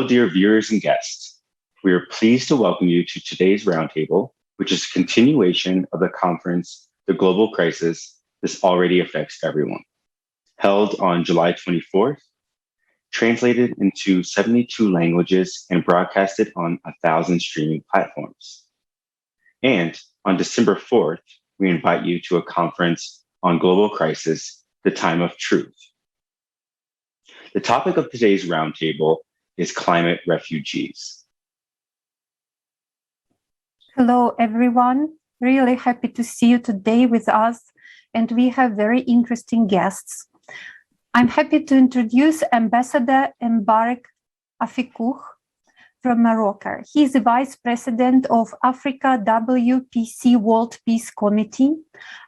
Hello, dear viewers and guests. We are pleased to welcome you to today's roundtable, which is a continuation of the conference, The Global Crisis, This Already Affects Everyone, held on July 24th, translated into 72 languages and broadcasted on 1,000 streaming platforms. And on December 4th, we invite you to a conference on global crisis, The Time of Truth. The topic of today's roundtable is climate refugees. Hello, everyone. Really happy to see you today with us, and we have very interesting guests. I'm happy to introduce Ambassador Mbarek Afikouh from Morocco. He is the Vice President of Africa WPC World Peace Committee,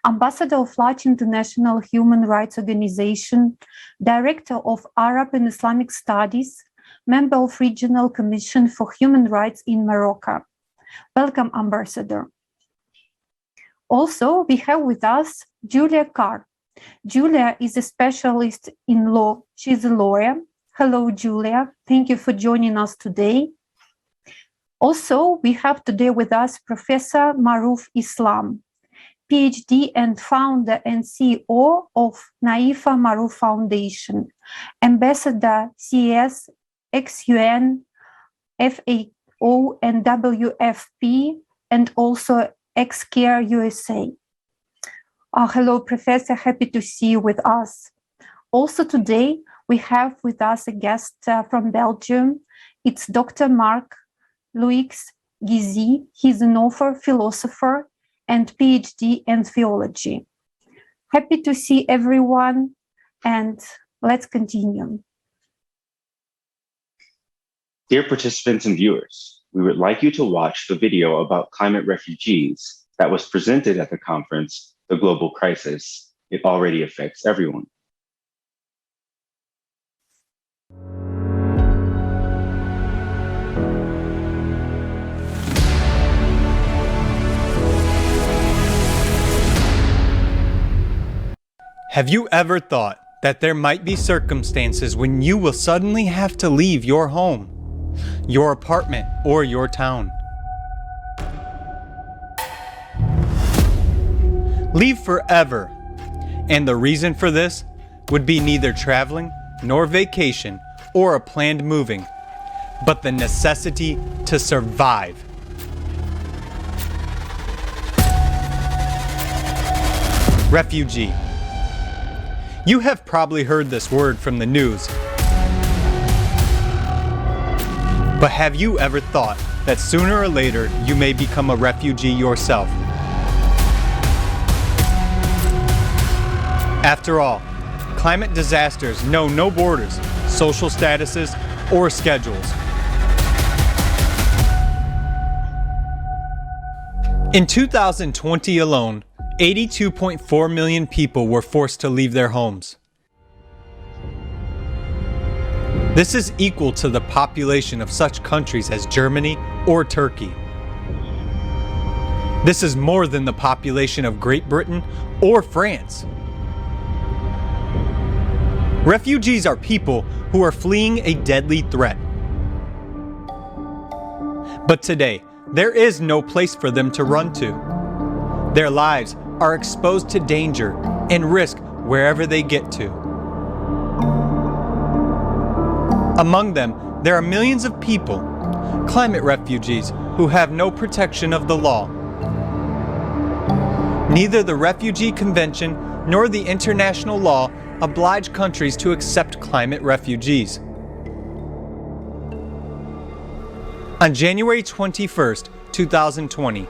Ambassador of Large International Human Rights Organization, Director of Arab and Islamic Studies, Member of Regional Commission for Human Rights in Morocco. Welcome, Ambassador. Also, we have with us Julia Carr. Julia is a specialist in law. She's a lawyer. Hello, Julia. Thank you for joining us today. Also, we have today with us Professor Maruf Islam, PhD and founder and CEO of Naifa Maruf Foundation, Ambassador CS, ex-UN, FAO and WFP, and also ex-CARE USA. Hello, Professor. Happy to see you with us. Also today, we have with us a guest from Belgium. It's Dr. Marc Louis Gizy. He's an author, philosopher, and PhD in theology. Happy to see everyone, and let's continue. Dear participants and viewers, we would like you to watch the video about climate refugees that was presented at the conference, The Global Crisis, It Already Affects Everyone. Have you ever thought that there might be circumstances when you will suddenly have to leave your home, your apartment, or your town? Leave forever. And the reason for this would be neither traveling, nor vacation, or a planned moving, but the necessity to survive. Refugee. You have probably heard this word from the news. But have you ever thought that sooner or later you may become a refugee yourself? After all, climate disasters know no borders, social statuses, or schedules. In 2020 alone, 82.4 million people were forced to leave their homes. This is equal to the population of such countries as Germany or Turkey. This is more than the population of Great Britain or France. Refugees are people who are fleeing a deadly threat. But today, there is no place for them to run to. Their lives are exposed to danger and risk wherever they get to. Among them, there are millions of people, climate refugees, who have no protection of the law. Neither the Refugee Convention nor the international law oblige countries to accept climate refugees. On January 21st, 2020,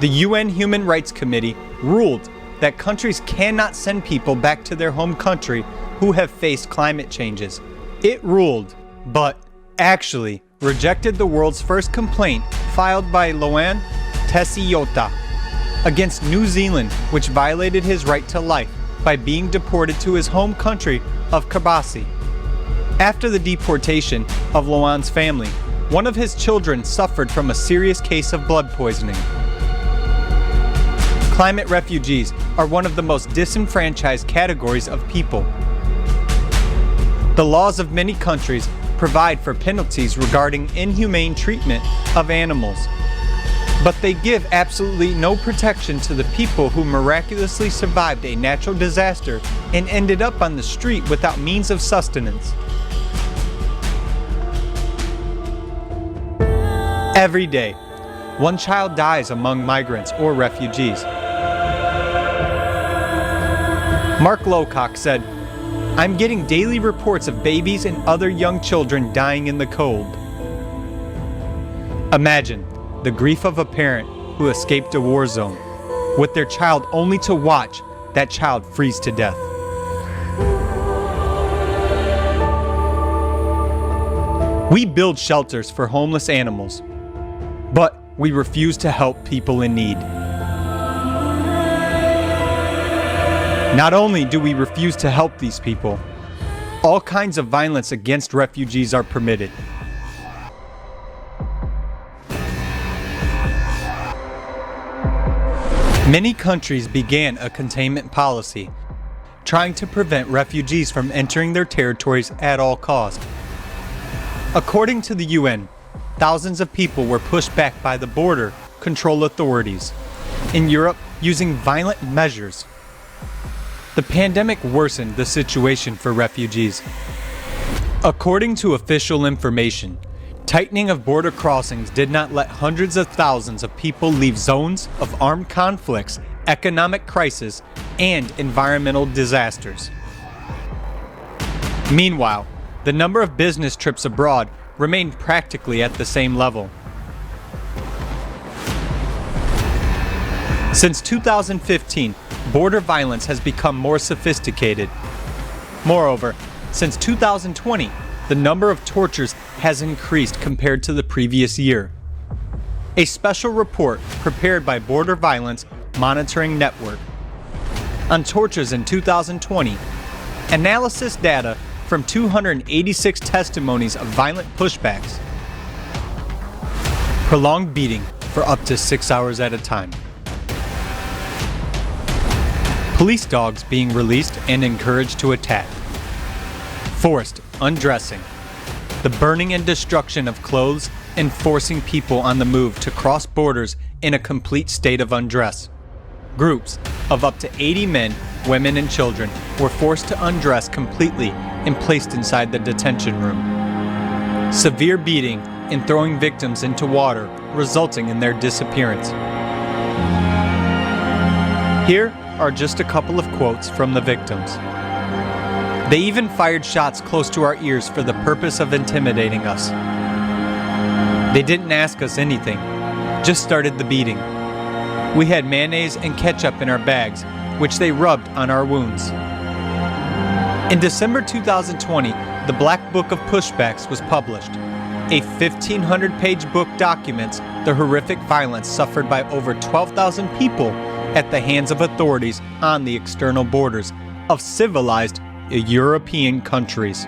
the UN Human Rights Committee ruled that countries cannot send people back to their home country who have faced climate changes. It ruled, but actually rejected the world's first complaint filed by Loan Tessiota against New Zealand, which violated his right to life by being deported to his home country of Kiribati. After the deportation of Loan's family, one of his children suffered from a serious case of blood poisoning. Climate refugees are one of the most disenfranchised categories of people. The laws of many countries provide for penalties regarding inhumane treatment of animals. But they give absolutely no protection to the people who miraculously survived a natural disaster and ended up on the street without means of sustenance. Every day, one child dies among migrants or refugees. Mark Lowcock said, "I'm getting daily reports of babies and other young children dying in the cold." Imagine the grief of a parent who escaped a war zone, with their child only to watch that child freeze to death. We build shelters for homeless animals, but we refuse to help people in need. Not only do we refuse to help these people, all kinds of violence against refugees are permitted. Many countries began a containment policy, trying to prevent refugees from entering their territories at all costs. According to the UN, thousands of people were pushed back by the border control authorities in Europe using violent measures. The pandemic worsened the situation for refugees. According to official information, tightening of border crossings did not let hundreds of thousands of people leave zones of armed conflicts, economic crisis, and environmental disasters. Meanwhile, the number of business trips abroad remained practically at the same level. Since 2015, border violence has become more sophisticated. Moreover, since 2020, the number of tortures has increased compared to the previous year. A special report prepared by Border Violence Monitoring Network on tortures in 2020, analysis data from 286 testimonies of violent pushbacks, prolonged beating for up to 6 hours at a time, police dogs being released and encouraged to attack, forced undressing, the burning and destruction of clothes, and forcing people on the move to cross borders in a complete state of undress. Groups of up to 80 men, women, and children were forced to undress completely and placed inside the detention room. Severe beating and throwing victims into water, resulting in their disappearance. Here are just a couple of quotes from the victims. They even fired shots close to our ears for the purpose of intimidating us. They didn't ask us anything, just started the beating. We had mayonnaise and ketchup in our bags, which they rubbed on our wounds. In December 2020, the Black Book of Pushbacks was published. A 1,500-page book documents the horrific violence suffered by over 12,000 people at the hands of authorities on the external borders of civilized European countries.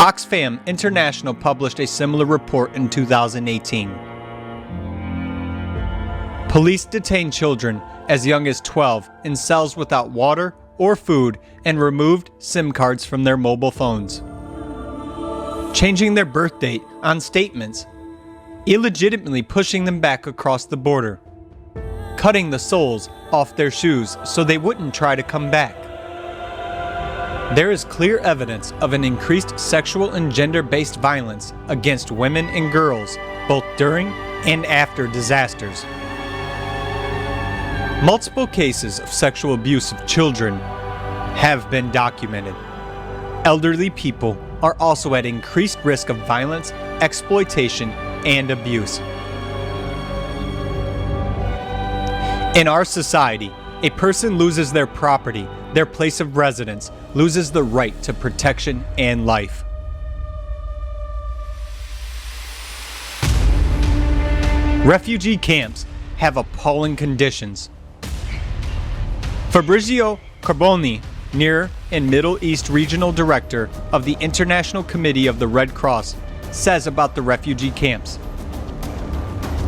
Oxfam International published a similar report in 2018. Police detain children as young as 12 in cells without water or food and removed SIM cards from their mobile phones. Changing their birth date on statements, illegitimately pushing them back across the border, cutting the soles off their shoes so they wouldn't try to come back. There is clear evidence of an increased sexual and gender-based violence against women and girls, both during and after disasters. Multiple cases of sexual abuse of children have been documented. Elderly people are also at increased risk of violence, exploitation, and abuse. In our society, a person loses their property, their place of residence, loses the right to protection and life. Refugee camps have appalling conditions. Fabrizio Carboni, Near and Middle East Regional Director of the International Committee of the Red Cross, says about the refugee camps.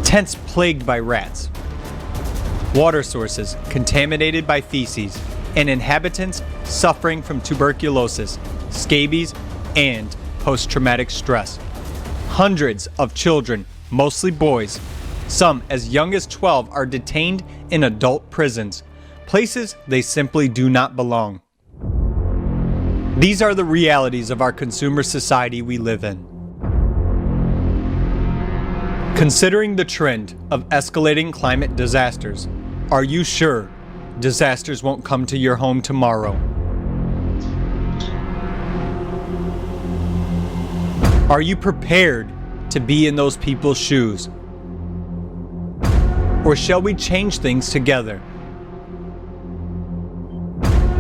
Tents plagued by rats, water sources contaminated by feces, and inhabitants suffering from tuberculosis, scabies, and post-traumatic stress. Hundreds of children, mostly boys, some as young as 12, are detained in adult prisons, places they simply do not belong. These are the realities of our consumer society we live in. Considering the trend of escalating climate disasters, are you sure disasters won't come to your home tomorrow? Are you prepared to be in those people's shoes? Or shall we change things together?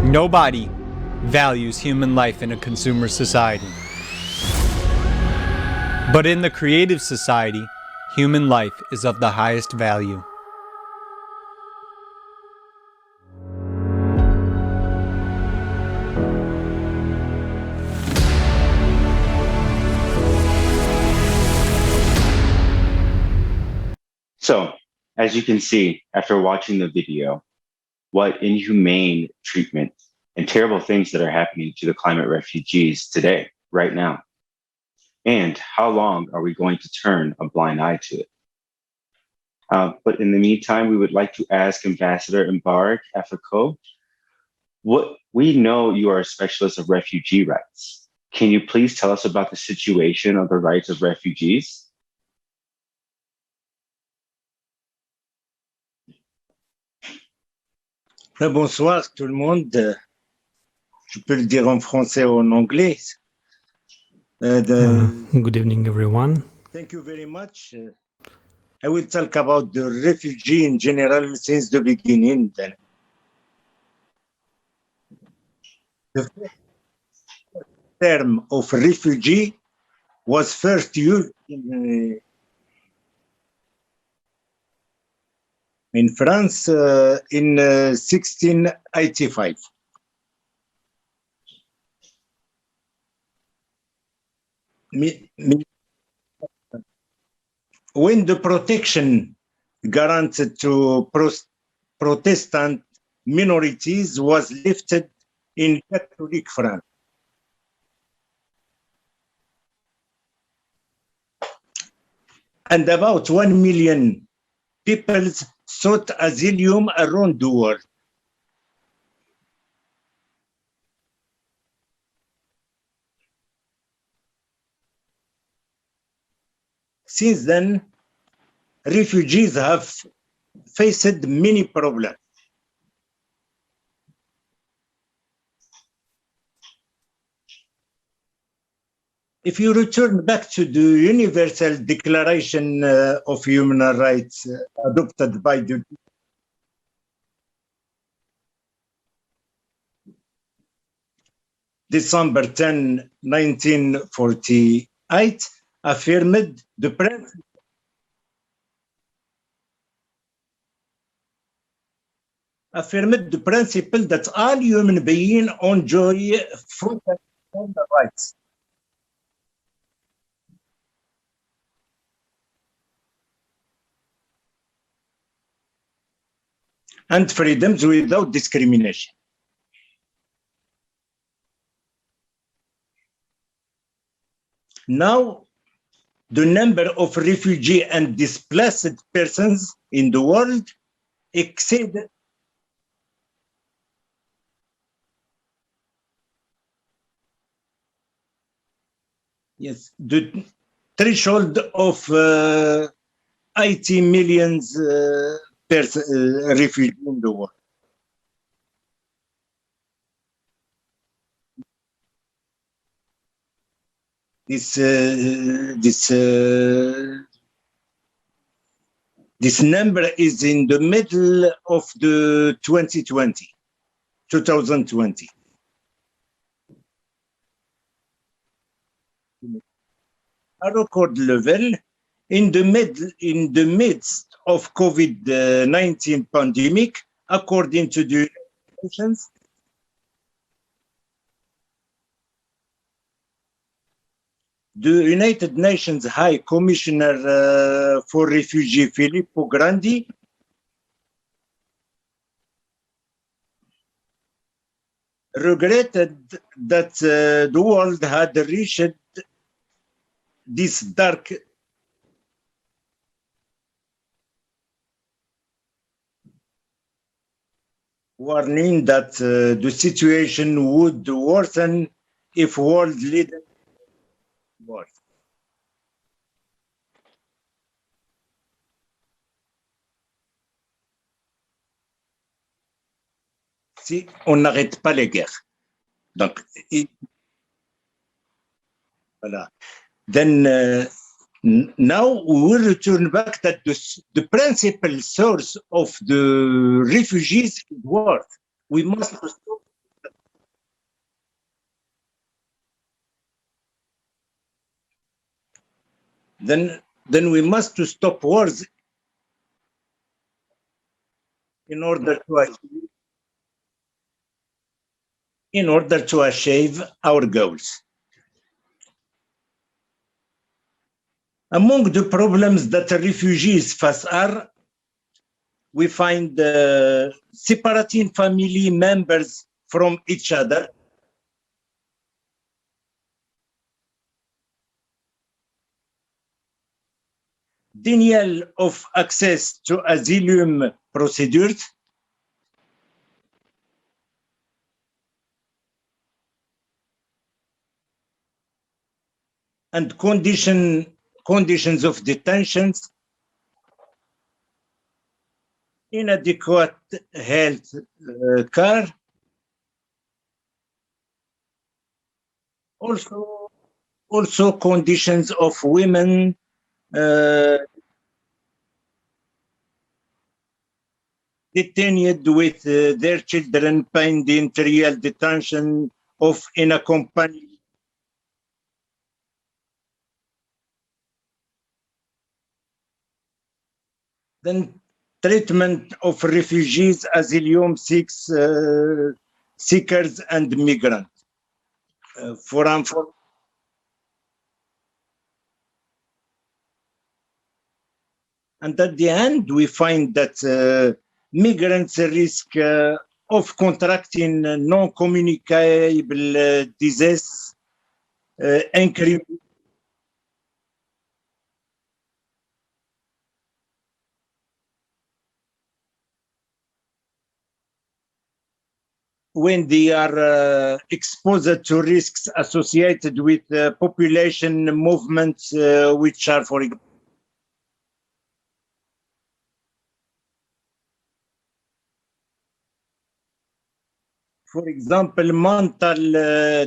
Nobody values human life in a consumer society. But in the creative society, human life is of the highest value. So, as you can see, after watching the video, what inhumane treatment and terrible things that are happening to the climate refugees today, right now. And how long are we going to turn a blind eye to it? But in the meantime, we would like to ask Ambassador Mbarek Afako, what we know you are a specialist of refugee rights. Can you please tell us about the situation of the rights of refugees? Bonsoir tout le monde. Je peux le dire en français ou en anglais. Good evening, everyone. Thank you very much. I will talk about the refugee in general since the beginning. Then. The term of refugee was first used in France in 1685. When the protection granted to Protestant minorities was lifted in Catholic France. And about 1 million people sought asylum around the world. Since then, refugees have faced many problems. If you return back to the Universal Declaration of Human Rights adopted by the December 10, 1948, affirmed the principle that all human beings enjoy fundamental rights. And freedoms without discrimination. Now, the number of refugee and displaced persons in the world exceeded the threshold of 80 million refugees in the world. This number is in the middle of the 2020. A record level in the midst of COVID-19 pandemic, according to the United Nations. The United Nations High Commissioner for Refugees, Filippo Grandi, regretted that the world had reached this dark warning that the situation would worsen if world leaders work. Si on n'arrête pas les guerres. Donc, voilà. Then now we will return back that the principal source of the refugees is war. We must stop. Then we must stop wars in order to achieve our goals. Among the problems that refugees face are, we find separating family members from each other, denial of access to asylum procedures, and conditions of detentions, inadequate health care, also conditions of women detained with their children pending trial detention of unaccompanied. Then treatment of refugees, asylum seekers, and migrants. And at the end, we find that migrants risk of contracting non-communicable disease, when they are exposed to risks associated with population movements, which are, for example, mental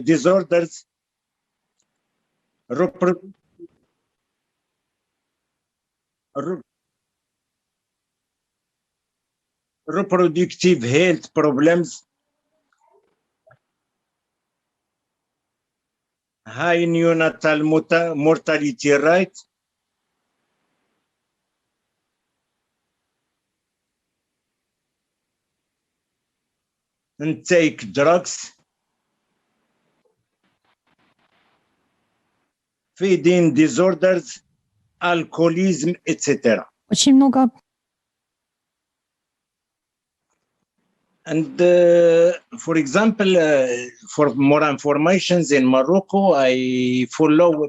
disorders, reproductive health problems, high neonatal mortality rate, and take drugs, feeding disorders, alcoholism, etc. Очень много. And for example, for more informations in Morocco, I follow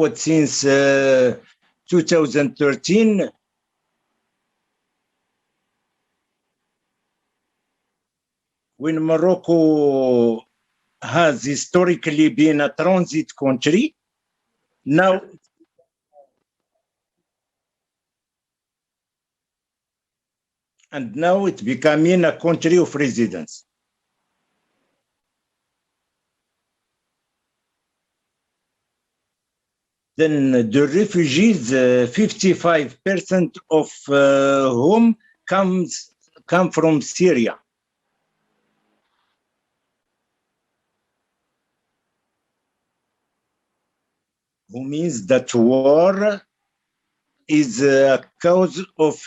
it since 2013. When Morocco has historically been a transit country, now it's becoming a country of residence. Then the refugees, 55% of whom come from Syria. Who means that war is a cause of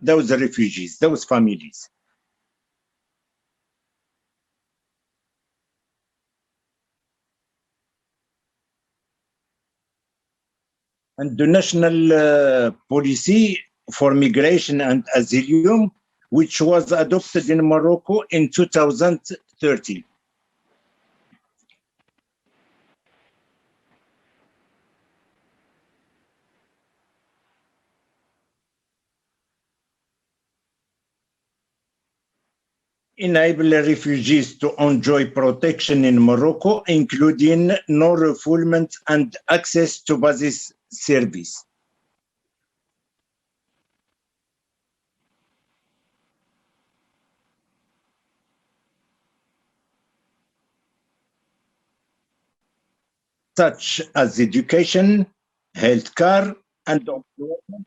those refugees, those families. And the national policy for migration and asylum which was adopted in Morocco in 2013. Enable refugees to enjoy protection in Morocco, including non-refoulement and access to basis service. Such as education, healthcare, and employment,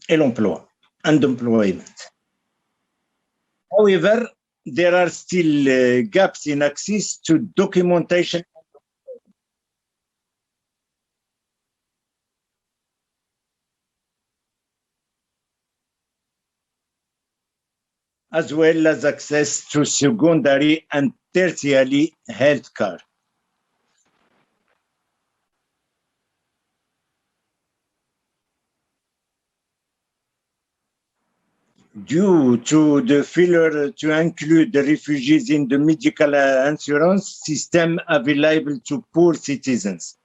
et l'emploi, and employment. However, there are still gaps in access to documentation as well as access to secondary and tertiary healthcare. Due to the failure to include the refugees in the medical insurance system available to poor citizens.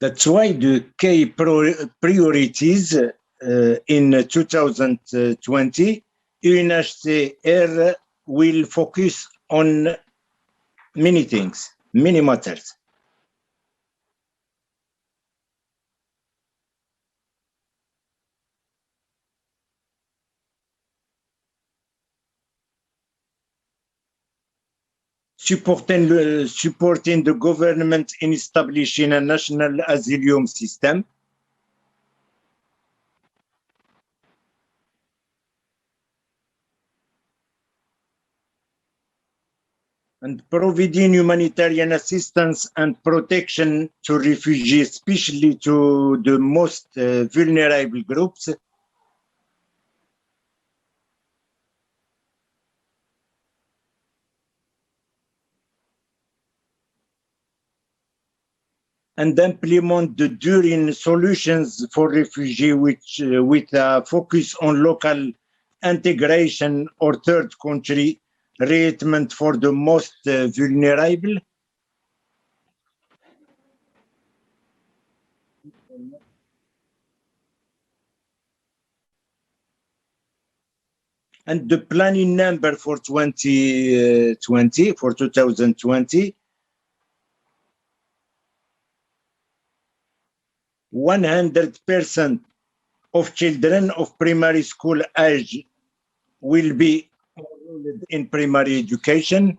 That's why the key priorities in 2020, UNHCR will focus on many things, many matters. Supporting the government in establishing a national asylum system, and providing humanitarian assistance and protection to refugees, especially to the most vulnerable groups. And implement the enduring solutions for refugees, which with a focus on local integration or third country treatment for the most vulnerable. And the planning number for 2020, 100% of children of primary school age will be enrolled in primary education.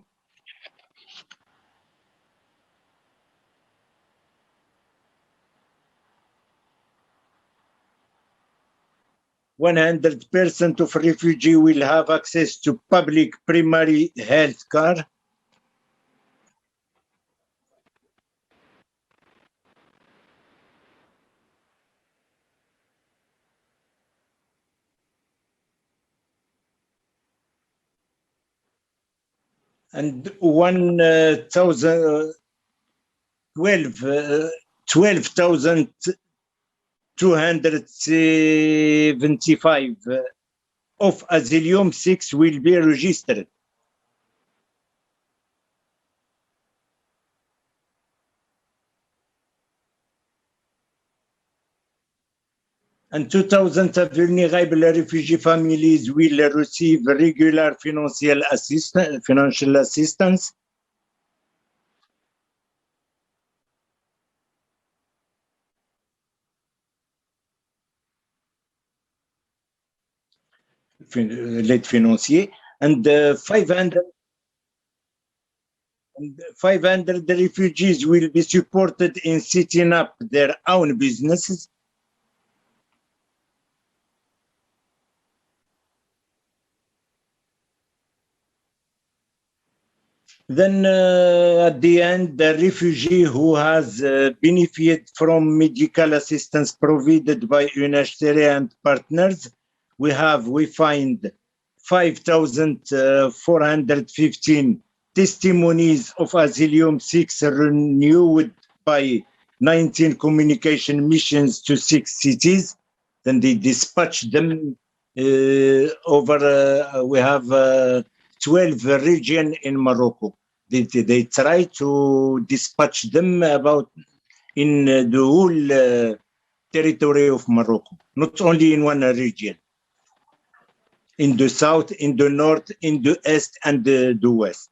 %100% of refugees will have access to public primary health care. And 12,275 of asylum 6 will be registered. And 2,000 vulnerable refugee families will receive regular financial assistance. L'aide financière, and 500 refugees will be supported in setting up their own businesses. Then at the end, the refugee who has benefited from medical assistance provided by UNHCR and partners we find 5,415 testimonies of asylum seekers renewed by 19 communication missions to 6 cities. Then they dispatch them we have 12 regions in Morocco. They try to dispatch them about in the whole territory of Morocco, not only in one region. In the south, in the north, in the east, and the west.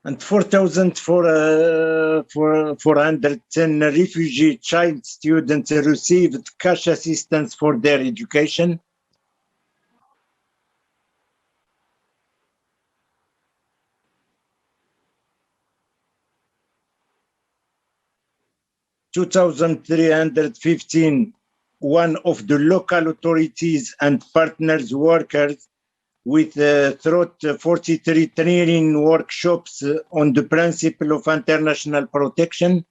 And 4,410 refugee child students received cash assistance for their education. (2,315) one of the local authorities and partners workers with throughout 43 training workshops on the principle of international protection.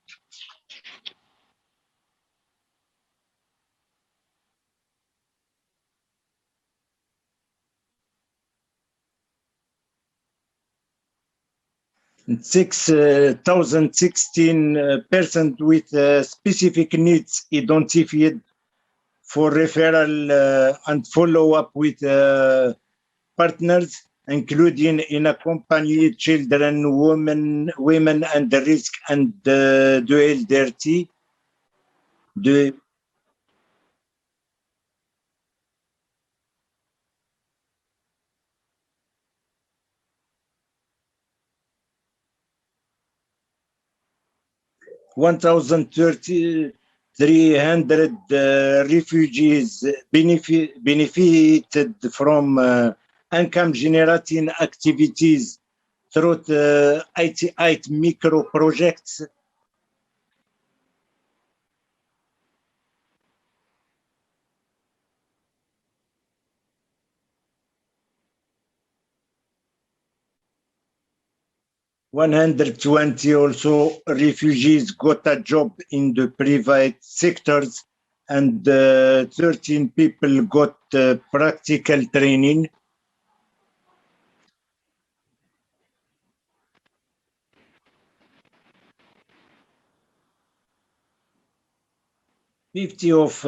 And 6,016 persons with specific needs identified for referral and follow-up with partners, including unaccompanied children, women and the risk and the elderly. 1,300 refugees benefited from income-generating activities through 88 micro projects. (120) also refugees got a job in the private sectors, and 13 people got practical training. Fifty of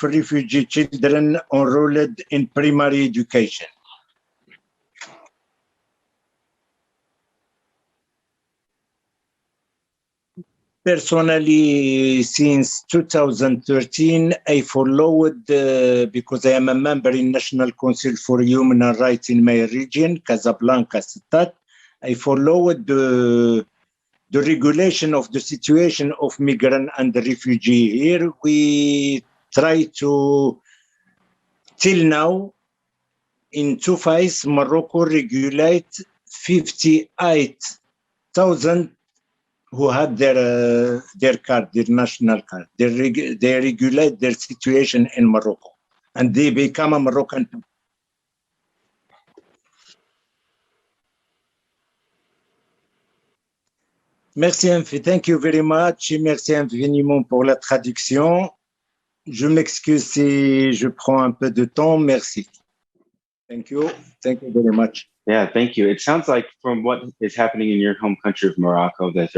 refugee children enrolled in primary education. Personally, since 2013, I followed, because I am a member in National Council for Human Rights in my region, Casablanca, Stat. I followed the regulation of the situation of migrant and refugee here. We try to, till now, in 2 phase, Morocco regulate 58,000 who had their card, their national card. They regulate their situation in Morocco, and they become a Moroccan. Merci, thank you very much. Merci infiniment pour la traduction. Je m'excuse si je prends un peu de temps. Merci. Thank you. Thank you very much. Yeah, thank you. It sounds like from what is happening in your home country of Morocco, that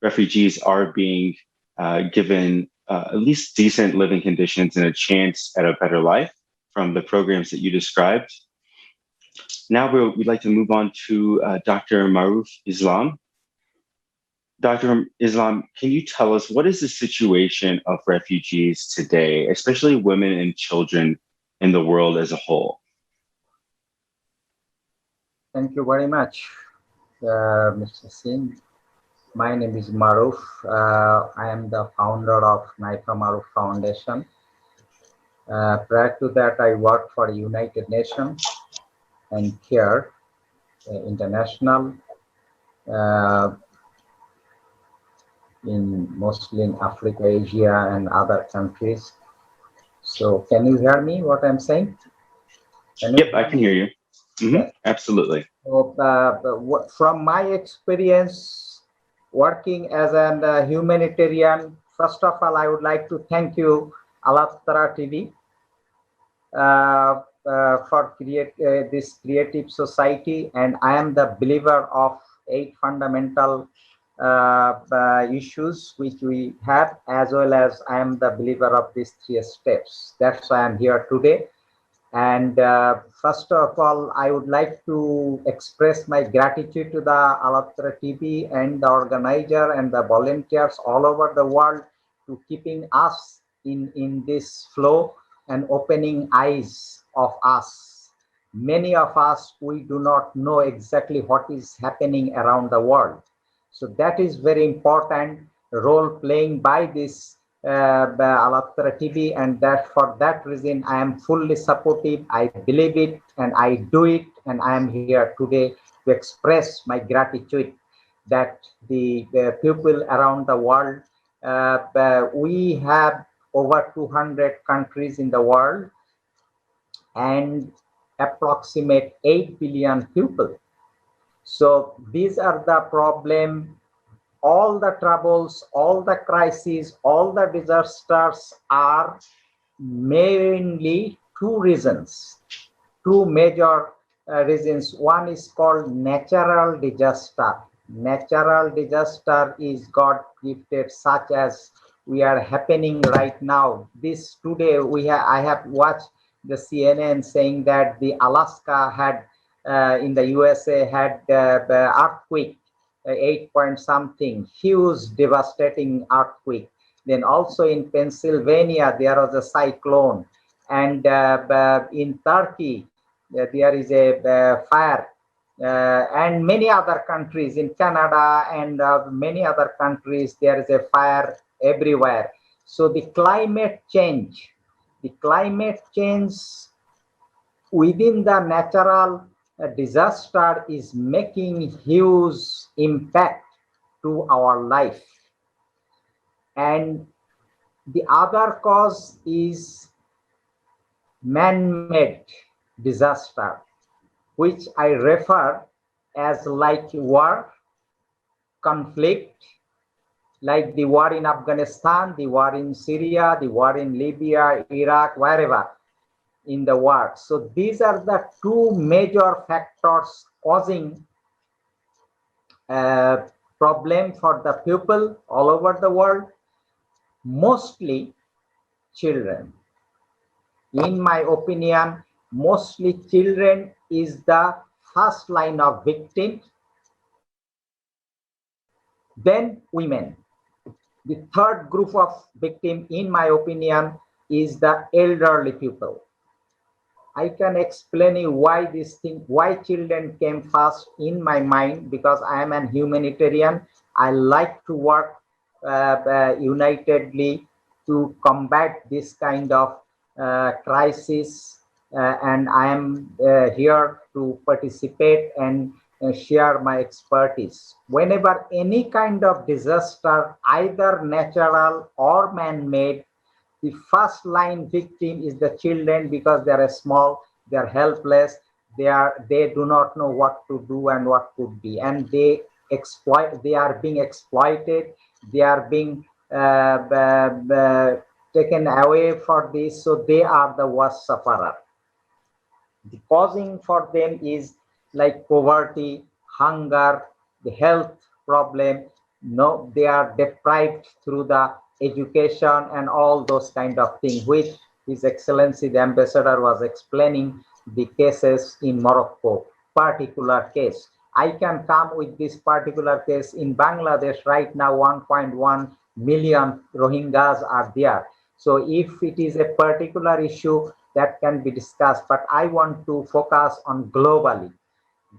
refugees are being given at least decent living conditions and a chance at a better life from the programs that you described. Now we'd like to move on to Dr. Maruf Islam. Dr. Islam, can you tell us what is the situation of refugees today, especially women and children in the world as a whole? Thank you very much, Mr. Singh. My name is Maruf. I am the founder of Naifa Maruf Foundation. Prior to that, I worked for United Nations and CARE International. in mostly in Africa, Asia, and other countries. So can you hear me what I'm saying? Can you Yep, I hear can me? hear you. Yes. Absolutely. So, from my experience working as a humanitarian, first of all, I would like to thank you, Alatra TV, for this creative society, and I am the believer of 8 fundamental issues which we have, as well as I am the believer of these 3 steps. That's why I'm here today. And first of all, I would like to express my gratitude to the Alatra TV and the organizer and the volunteers all over the world to keeping us in this flow and opening eyes of us. Many of us, we do not know exactly what is happening around the world. So that is very important role playing by this Alatra TV, and that for that reason I am fully supportive. I believe it and I do it, and I am here today to express my gratitude that the people around the world, we have over 200 countries in the world and approximate 8 billion people. So these are the problem, all the troubles, all the crises, all the disasters are mainly two reasons, two major reasons. One is called natural disaster. Natural disaster is God gifted, such as we are happening right now. This today I have watched the CNN saying that the Alaska had in the USA had the earthquake, 8 point something, huge devastating earthquake. Then also in Pennsylvania there was a cyclone, and in Turkey there is a fire, and many other countries in Canada and many other countries there is a fire everywhere. So the climate change within the natural disaster is making huge impact to our life. And the other cause is man-made disaster, which I refer as like war, conflict, like the war in Afghanistan, the war in Syria, the war in Libya, Iraq, wherever in the world. So these are the two major factors causing problem for the people all over the world, mostly children. In my opinion, mostly children is the first line of victim, then women. The third group of victim, in my opinion, is the elderly people. I can explain you why this thing, why children came first in my mind, because I am an humanitarian. I like to work unitedly to combat this kind of crisis, and I am here to participate and share my expertise. Whenever any kind of disaster, either natural or man-made, the first line victim is the children, because they are small, they are helpless, they do not know what to do and what could be, and they are being exploited, they are being taken away for this, so they are the worst sufferer. The causing for them is like poverty, hunger, the health problem. No, they are deprived through the education and all those kind of things, which His Excellency the Ambassador was explaining the cases in Morocco, particular case. I can come with this particular case in Bangladesh right now. 1.1 million Rohingyas are there. So if it is a particular issue, that can be discussed, but I want to focus on globally.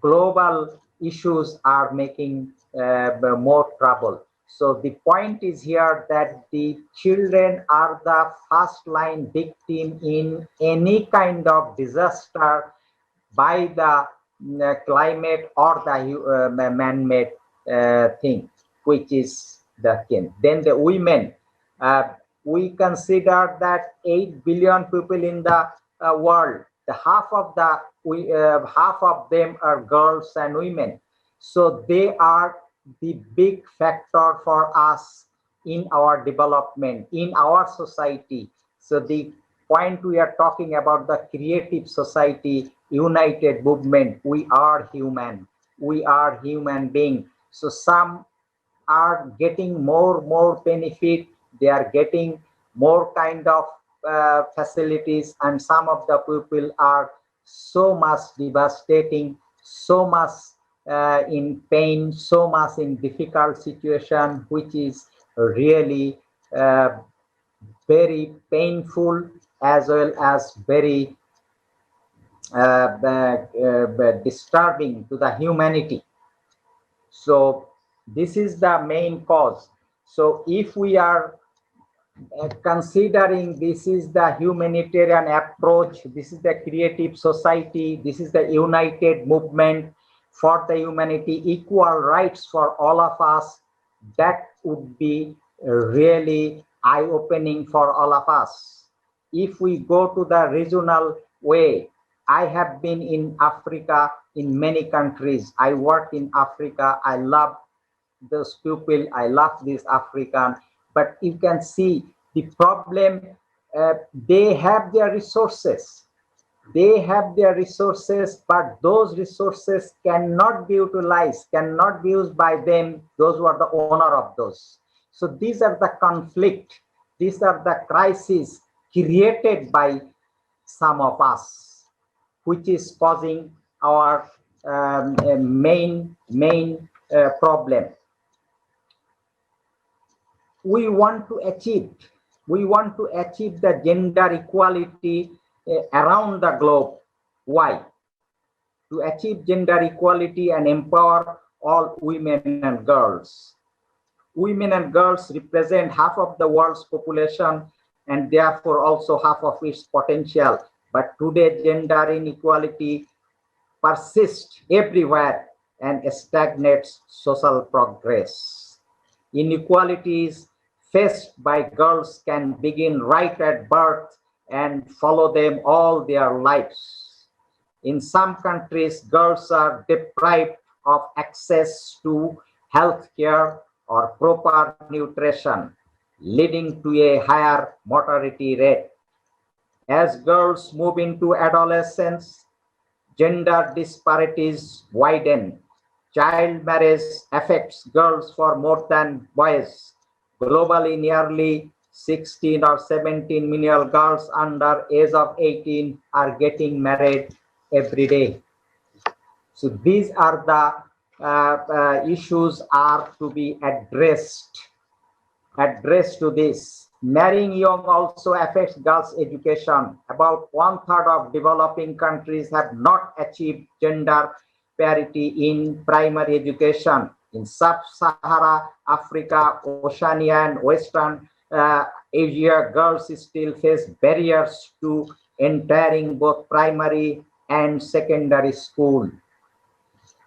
Global issues are making more trouble. So the point is here that the children are the first line victim in any kind of disaster by the climate or the man-made thing, which is the kin. Then the women, we consider that 8 billion people in the world. The half of them are girls and women. So they are the big factor for us in our development, in our society. So the point we are talking about, the creative society, united movement, we are human. We are human beings. So some are getting more benefit. They are getting more kind of facilities, and some of the people are so much devastating, so much in pain, so much in difficult situation, which is really very painful, as well as very disturbing to the humanity. So this is the main cause. So if we are considering this is the humanitarian approach, this is the creative society, this is the united movement for the humanity, equal rights for all of us, that would be really eye-opening for all of us. If we go to the regional way, I have been in Africa, in many countries. I work in Africa. I love those people. I love this African. But you can see the problem. They have their resources. They have their resources, but those resources cannot be utilized, cannot be used by them, those who are the owner of those. So these are the conflict. These are the crises created by some of us, which is causing our main problem. We want to achieve the gender equality around the globe. Why? To achieve gender equality and empower all women and girls. Women and girls represent half of the world's population and therefore also half of its potential. But today, gender inequality persists everywhere and stagnates social progress. Inequalities faced by girls can begin right at birth and follow them all their lives. In some countries, girls are deprived of access to health care or proper nutrition, leading to a higher mortality rate. As girls move into adolescence, gender disparities widen. Child marriage affects girls for more than boys. Globally, nearly 16 or 17 million girls under age of 18 are getting married every day. So these are the issues are to be addressed to this. Marrying young also affects girls' education. About 1/3 of developing countries have not achieved gender parity in primary education. In sub-Sahara Africa, Oceania, and Western Asia, girls still face barriers to entering both primary and secondary school.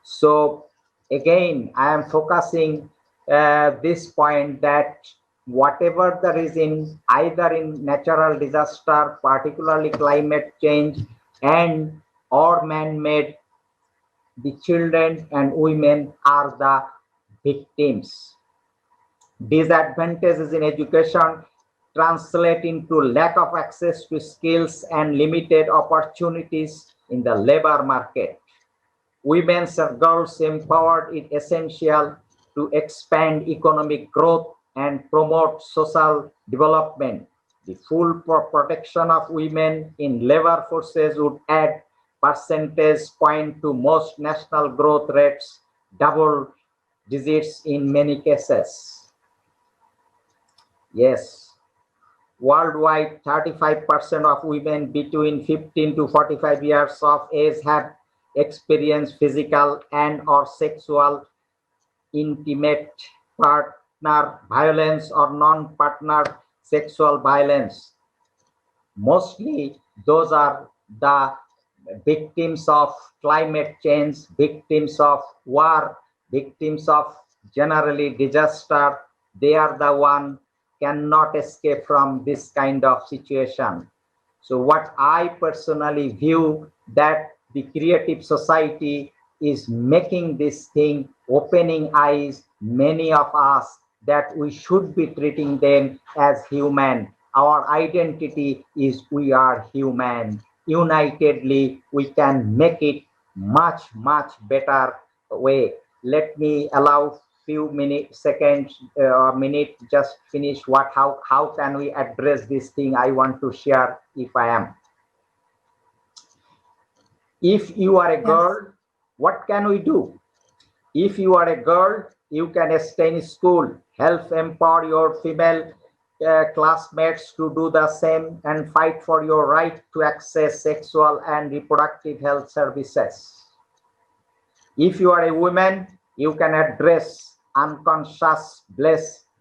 So again, I am focusing this point that whatever the reason, either in natural disaster, particularly climate change, and or man-made, the children and women are the victims. Disadvantages in education translate into lack of access to skills and limited opportunities in the labor market. Women and girls empowered is essential to expand economic growth and promote social development. The full protection of women in labor forces would add percentage point to most national growth rates, double digits in many cases. Yes. Worldwide, 35% of women between 15 to 45 years of age have experienced physical and or sexual intimate partner violence or non-partner sexual violence. Mostly those are the victims of climate change, victims of war, victims of generally disaster, they are the one cannot escape from this kind of situation. So what I personally view that the creative society is making this thing, opening eyes, many of us, that we should be treating them as human. Our identity is we are human. Unitedly, we can make it much, much better way. Let me allow few seconds, minute, just finish how can we address this thing I want to share if I am. If you are a girl, what can we do? If you are a girl, you can stay in school, help empower your female classmates to do the same and fight for your right to access sexual and reproductive health services. If you are a woman, you can address unconscious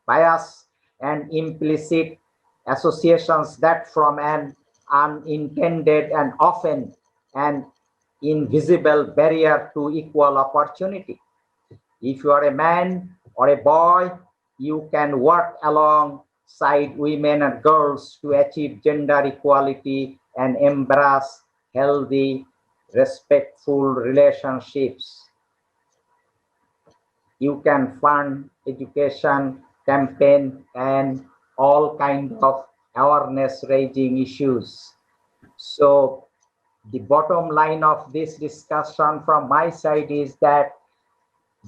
bias and implicit associations that from an unintended and often an invisible barrier to equal opportunity. If you are a man or a boy, you can work alongside women and girls to achieve gender equality and embrace healthy, respectful relationships. You can fund education campaign and all kinds of awareness raising issues. So the bottom line of this discussion from my side is that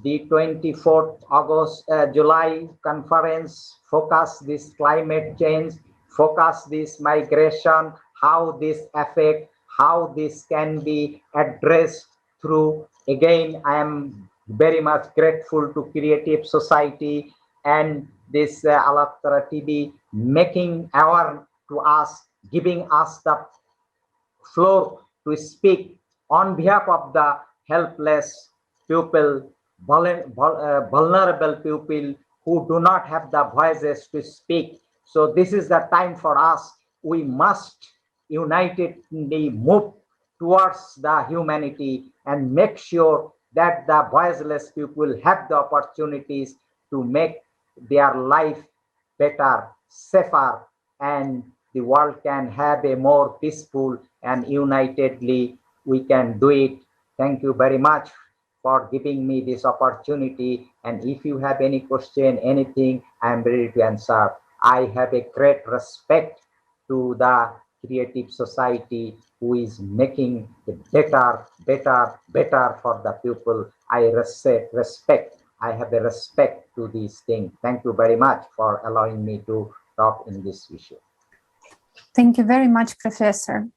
the 24th July conference focus this climate change, focus this migration, how this affect, how this can be addressed through. Again, I am very much grateful to Creative Society and this Alatra TV making aware to us, giving us the floor to speak on behalf of the helpless people, vulnerable people who do not have the voices to speak. So this is the time for us. We must unitedly move towards the humanity and make sure that the voiceless people have the opportunities to make their life better, safer, and the world can have a more peaceful and unitedly we can do it. Thank you very much for giving me this opportunity. And if you have any question, anything, I am ready to answer. I have a great respect to the Creative Society who is making it better for the people. I respect. I have a respect to this thing. Thank you very much for allowing me to talk in this issue. Thank you very much, Professor.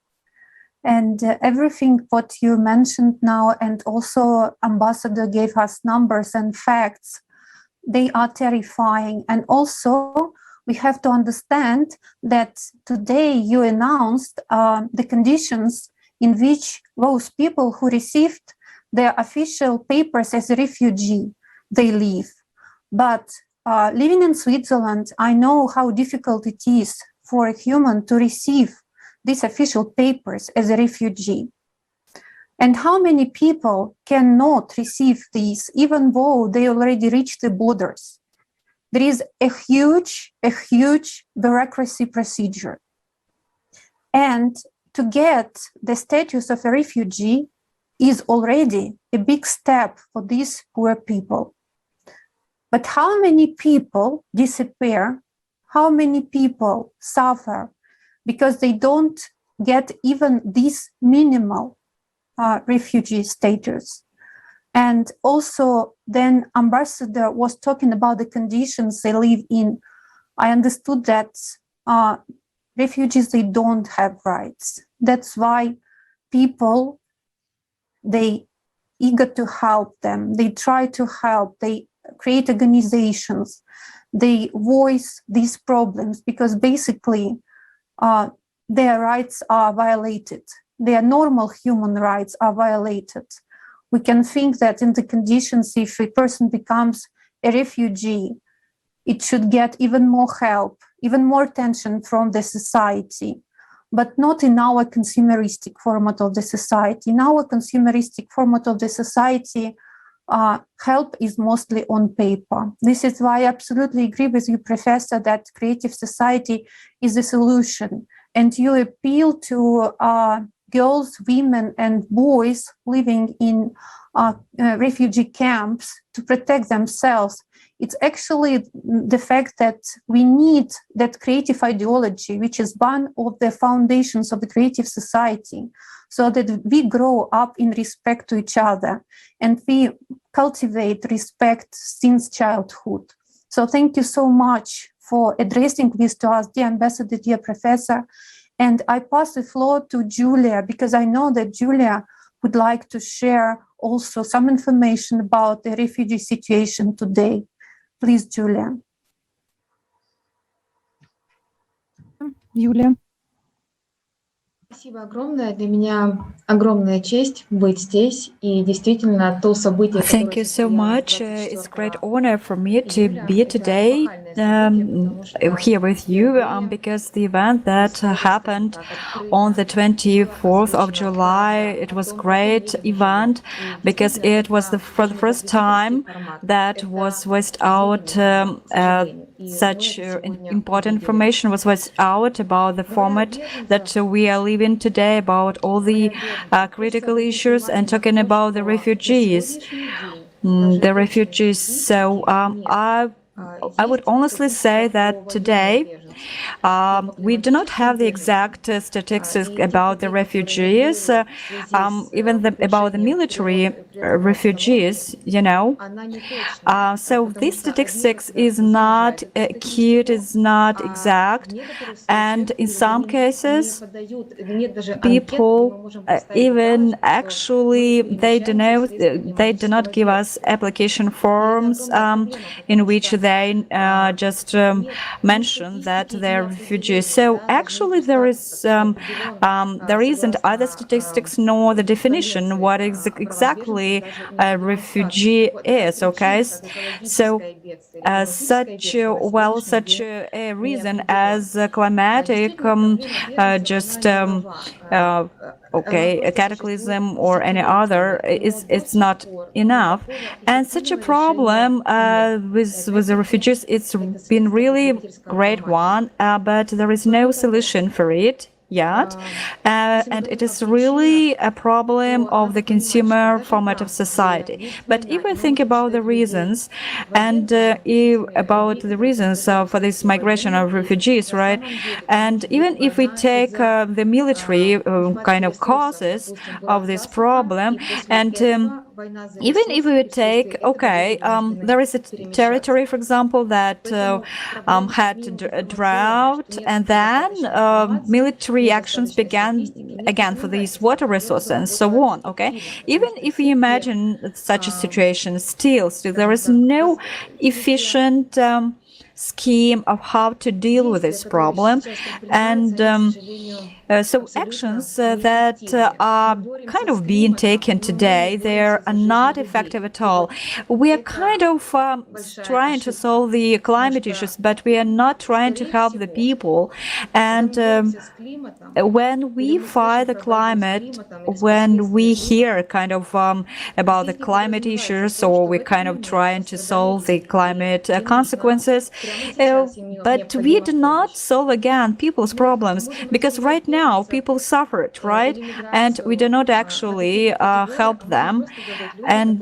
And everything what you mentioned now, and also Ambassador gave us numbers and facts, they are terrifying. And also we have to understand that today you announced the conditions in which those people who received their official papers as a refugee, they live. But living in Switzerland, I know how difficult it is for a human to receive these official papers as a refugee. And how many people cannot receive these, even though they already reached the borders? There is a huge bureaucracy procedure. And to get the status of a refugee is already a big step for these poor people. But how many people disappear? How many people suffer because they don't get even this minimal refugee status? And also then Ambassador was talking about the conditions they live in. I understood that refugees, they don't have rights. That's why people, they eager to help them. They try to help. They create organizations. They voice these problems because basically their rights are violated. Their normal human rights are violated. We can think that in the conditions, if a person becomes a refugee, it should get even more help, even more attention from the society, but not in our consumeristic format of the society. In our consumeristic format of the society, help is mostly on paper. This is why I absolutely agree with you, Professor, that creative society is a solution. And you appeal to girls, women, and boys living in refugee camps to protect themselves. It's actually the fact that we need that creative ideology, which is one of the foundations of the creative society, so that we grow up in respect to each other and we cultivate respect since childhood. So thank you so much for addressing this to us, dear Ambassador, dear Professor. And I pass the floor to Julia, because I know that Julia would like to share also some information about the refugee situation today. Please, Julia. Юлия. Спасибо огромное. Для меня огромная честь быть здесь. И действительно, то событие, Thank you so much. It's a great honor for me to be today here with you because the event that happened on the 24th of July, it was a great event because it was for the first time that was voiced out such important information was voiced out about the format that we are living today, about all the critical issues, and talking about the refugees. So I would honestly say that today we do not have the exact statistics about the refugees, even about the military refugees, you know. So this statistics is not acute, is not exact, and in some cases, people even actually they do not give us application forms in which they just mention that they're refugees. So actually there isn't either statistics nor the definition what exactly a refugee is. Okay, so such a reason as climatic a cataclysm or any other it's not enough, and such a problem with the refugees, it's been really great one, but there is no solution for it yet, and it is really a problem of the consumer format of society. But if we think about the reasons and about the reasons for this migration of refugees, right, and even if we take the military kind of causes of this problem, and even if we would take, there is a territory, for example, that had a drought, and then military actions began again for these water resources and so on. Okay, even if you imagine such a situation, still there is no efficient scheme of how to deal with this problem, and so actions that are kind of being taken today, they are not effective at all. We are kind of trying to solve the climate issues, but we are not trying to help the people. And when we fight the climate, when we hear kind of about the climate issues, or we're kind of trying to solve the climate consequences, but we do not solve again people's problems, because right now people suffered, right, and we do not actually help them. And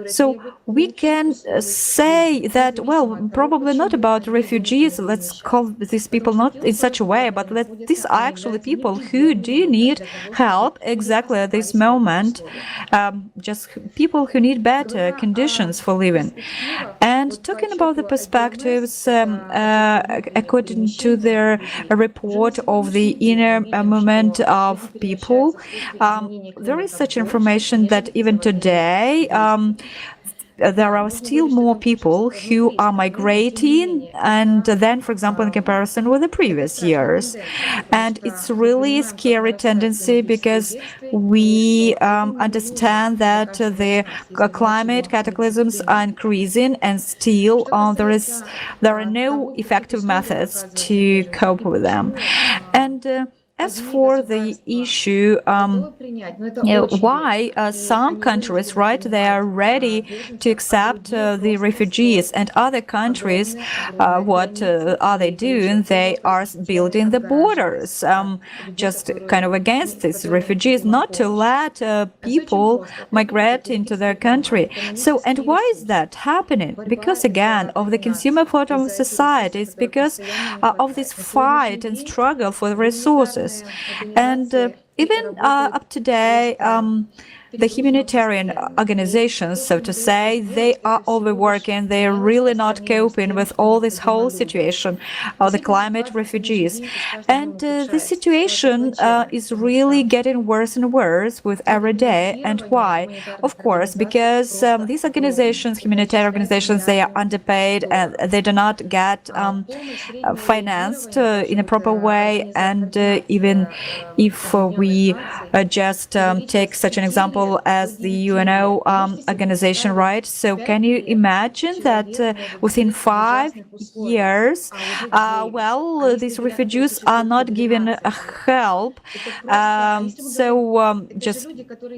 so we can say that, well, probably not about refugees, let's call these people not in such a way, but these are actually people who do need help exactly at this moment, just people who need better conditions for living. And talking about the perspectives, according to their report of the inner movement of people, there is such information that even today there are still more people who are migrating, and then, for example, in comparison with the previous years. And it's really a scary tendency, because we understand that the climate cataclysms are increasing, and still there are no effective methods to cope with them. And as for the issue, why some countries, right, they are ready to accept the refugees, and other countries, what are they doing? They are building the borders, just kind of against these refugees, not to let people migrate into their country. So, and why is that happening? Because again, of the consumer part of society, it's because of this fight and struggle for the resources. And even up to today, the humanitarian organizations, so to say, they are overworking. They are really not coping with all this whole situation of the climate refugees. And the situation is really getting worse and worse with every day. And why? Of course, because these organizations, humanitarian organizations, they are underpaid and they do not get financed in a proper way. And even if we just take such an example as the UNO organization, right? So can you imagine that within 5 years, these refugees are not given help? Just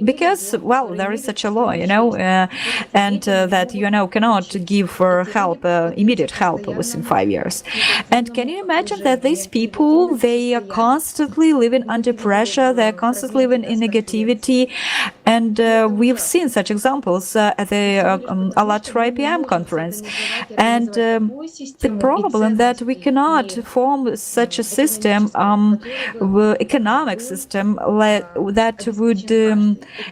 because, there is such a law, and that UNO cannot give help, immediate help within 5 years. And can you imagine that these people, they are constantly living under pressure, they're constantly living in negativity, and we've seen such examples at the ALLATRA IPM conference. And the problem that we cannot form such a system, economic system, that would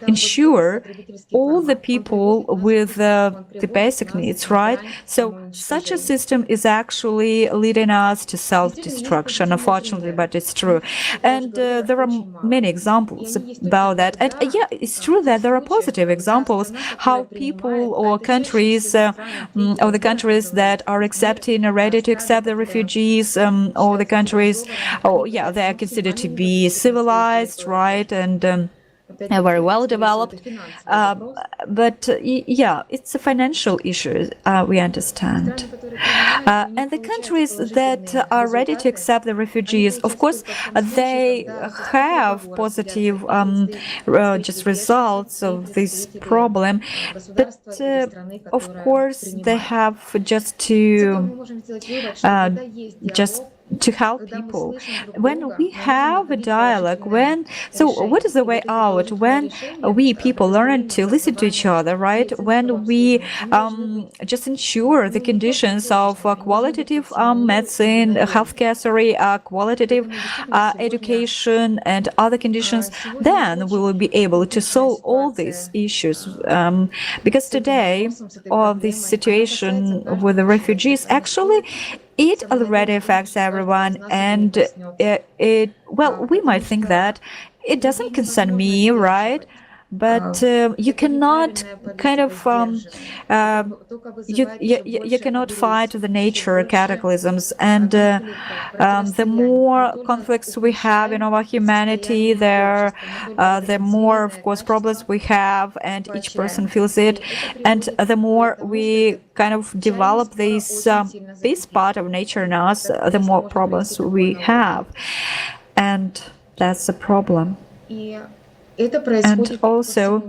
ensure all the people with the basic needs, right? So such a system is actually leading us to self-destruction, unfortunately, but it's true. And there are many examples about that. And it's true that there are positive examples how people or countries, or the countries that are accepting or ready to accept the refugees, or the countries, they are considered to be civilized, right? And very well developed, but it's a financial issue, we understand. And the countries that are ready to accept the refugees, of course, they have positive just results of this problem, but of course they have just to help people. When we have a dialogue, what is the way out? When we people learn to listen to each other, right? When we just ensure the conditions of qualitative medicine, healthcare, qualitative education, and other conditions, then we will be able to solve all these issues. Because today, this situation with the refugees, actually, it already affects everyone, and we might think that it doesn't concern me, right? But you cannot kind of you cannot fight the nature cataclysms, and the more conflicts we have in our humanity, the more, of course, problems we have, and each person feels it, and the more we kind of develop this part of nature in us, the more problems we have, and that's a problem. And also,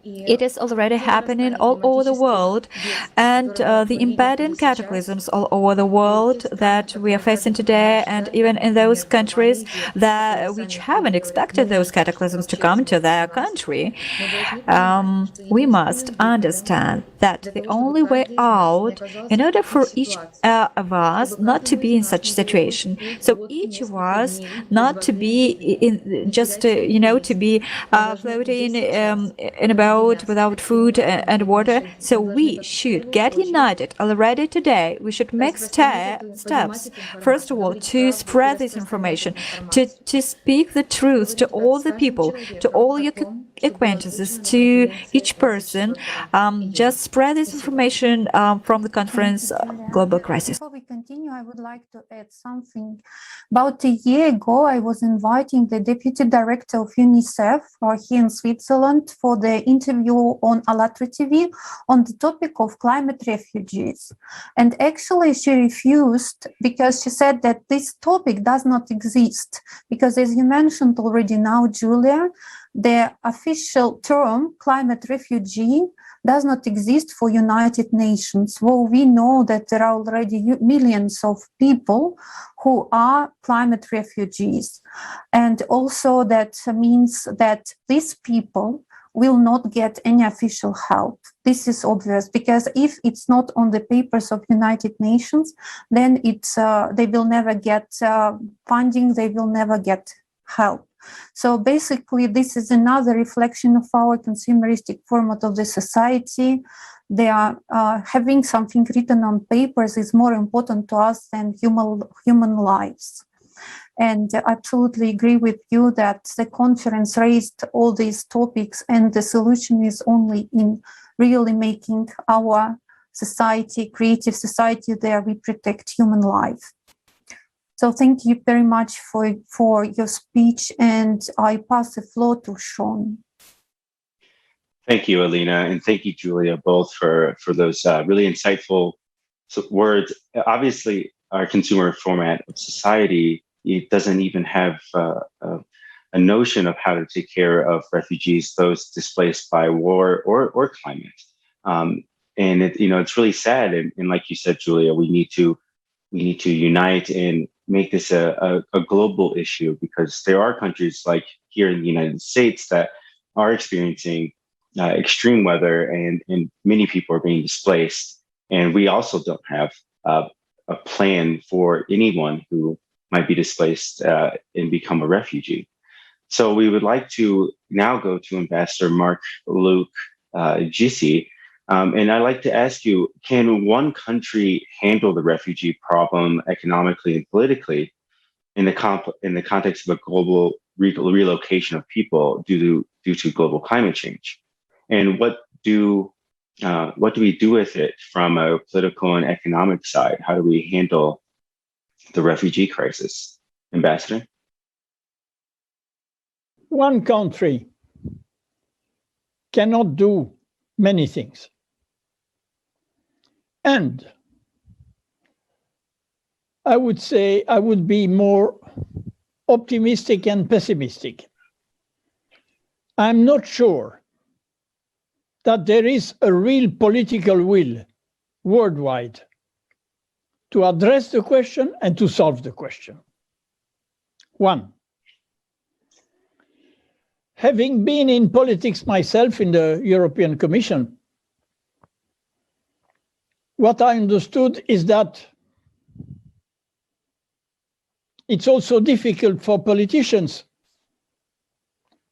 it is already happening all over the world, and the impending cataclysms all over the world that we are facing today, and even in those countries which haven't expected those cataclysms to come to their country, we must understand that the only way out, in order for each of us not to be in such situation, so each of us not to be in to be floating in a boat without food and water. So we should get united already today. We should make steps, first of all, to spread this information, to speak the truth to all the people, to all acquaintances, to each person. Just spread this information from the conference Global Crisis. Before we continue, I would like to add something. About a year ago, I was inviting the deputy director of UNICEF here in Switzerland for the interview on ALLATRA TV on the topic of climate refugees. And actually, she refused because she said that this topic does not exist. Because as you mentioned already now, Julia, the official term climate refugee does not exist for United Nations. Well, we know that there are already millions of people who are climate refugees. And also that means that these people will not get any official help. This is obvious because if it's not on the papers of United Nations, then they will never get funding, they will never get help. So basically, this is another reflection of our consumeristic format of the society. They are having something written on papers is more important to us than human lives. And I absolutely agree with you that the conference raised all these topics, and the solution is only in really making our society, creative society, there we protect human life. So thank you very much for your speech, and I pass the floor to Sean. Thank you, Alina, and thank you, Julia, both for those really insightful words. Obviously, our consumer format of society, it doesn't even have a notion of how to take care of refugees, those displaced by war or climate. And it's really sad. And like you said, Julia, we need to unite and make this a global issue, because there are countries like here in the United States that are experiencing extreme weather, and many people are being displaced. And we also don't have a plan for anyone who might be displaced and become a refugee. So we would like to now go to Ambassador Marc-Luc Gissi. And I'd like to ask you, can one country handle the refugee problem economically and politically in the context of a global relocation of people due to global climate change? And what do we do with it from a political and economic side? How do we handle the refugee crisis? Ambassador? One country cannot do many things. And I would say I would be more optimistic and pessimistic. I'm not sure that there is a real political will worldwide to address the question and to solve the question. One, having been in politics myself in the European Commission, what I understood is that it's also difficult for politicians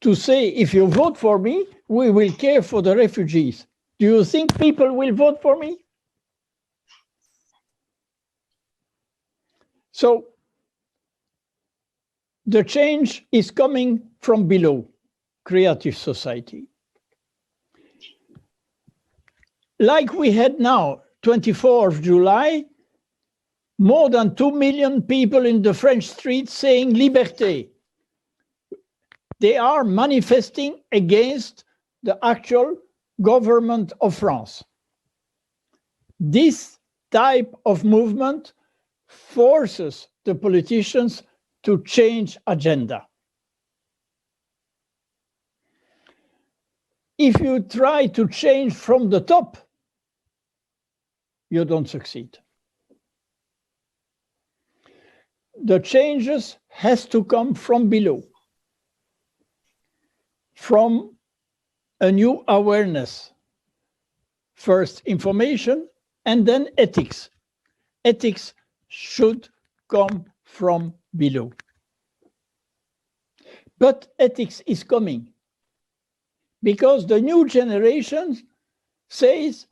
to say, if you vote for me, we will care for the refugees. Do you think people will vote for me? So the change is coming from below, creative society. Like we had now, 24th of July, more than 2 million people in the French streets saying liberté. They are manifesting against the actual government of France. This type of movement forces the politicians to change agenda. If you try to change from the top, you don't succeed. The changes has to come from below, from a new awareness. First information and then ethics. Ethics should come from below. But ethics is coming because the new generation says,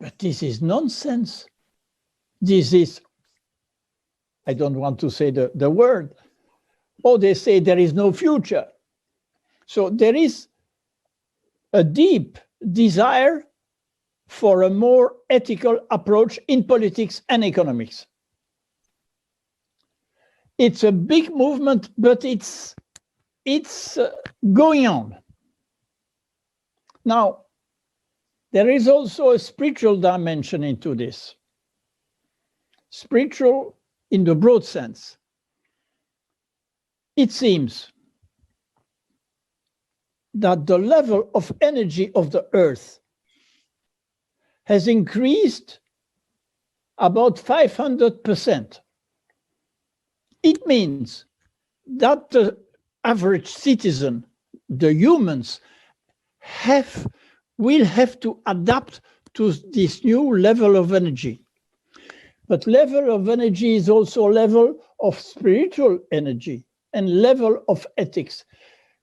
but this is nonsense. This is, I don't want to say the word, or they say there is no future. So there is a deep desire for a more ethical approach in politics and economics. It's a big movement, but it's going on. Now, there is also a spiritual dimension into this. Spiritual in the broad sense. It seems that the level of energy of the Earth has increased about 500%. It means that the average citizen, the humans, will have to adapt to this new level of energy. But level of energy is also level of spiritual energy and level of ethics.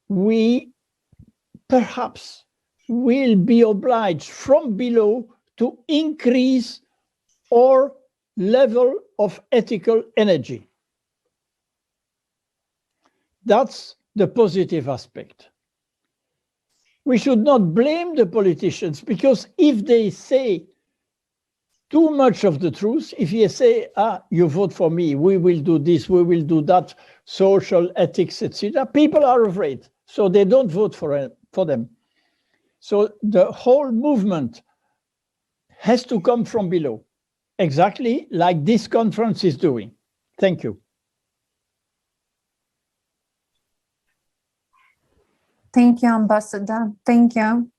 We perhaps will be obliged from below to increase our level of ethical energy. That's the positive aspect. We should not blame the politicians, because if they say too much of the truth, if you say, you vote for me, we will do this, we will do that, social ethics, etc., people are afraid, so they don't vote for them. So the whole movement has to come from below, exactly like this conference is doing. Thank you. Thank you, Ambassador. Thank you.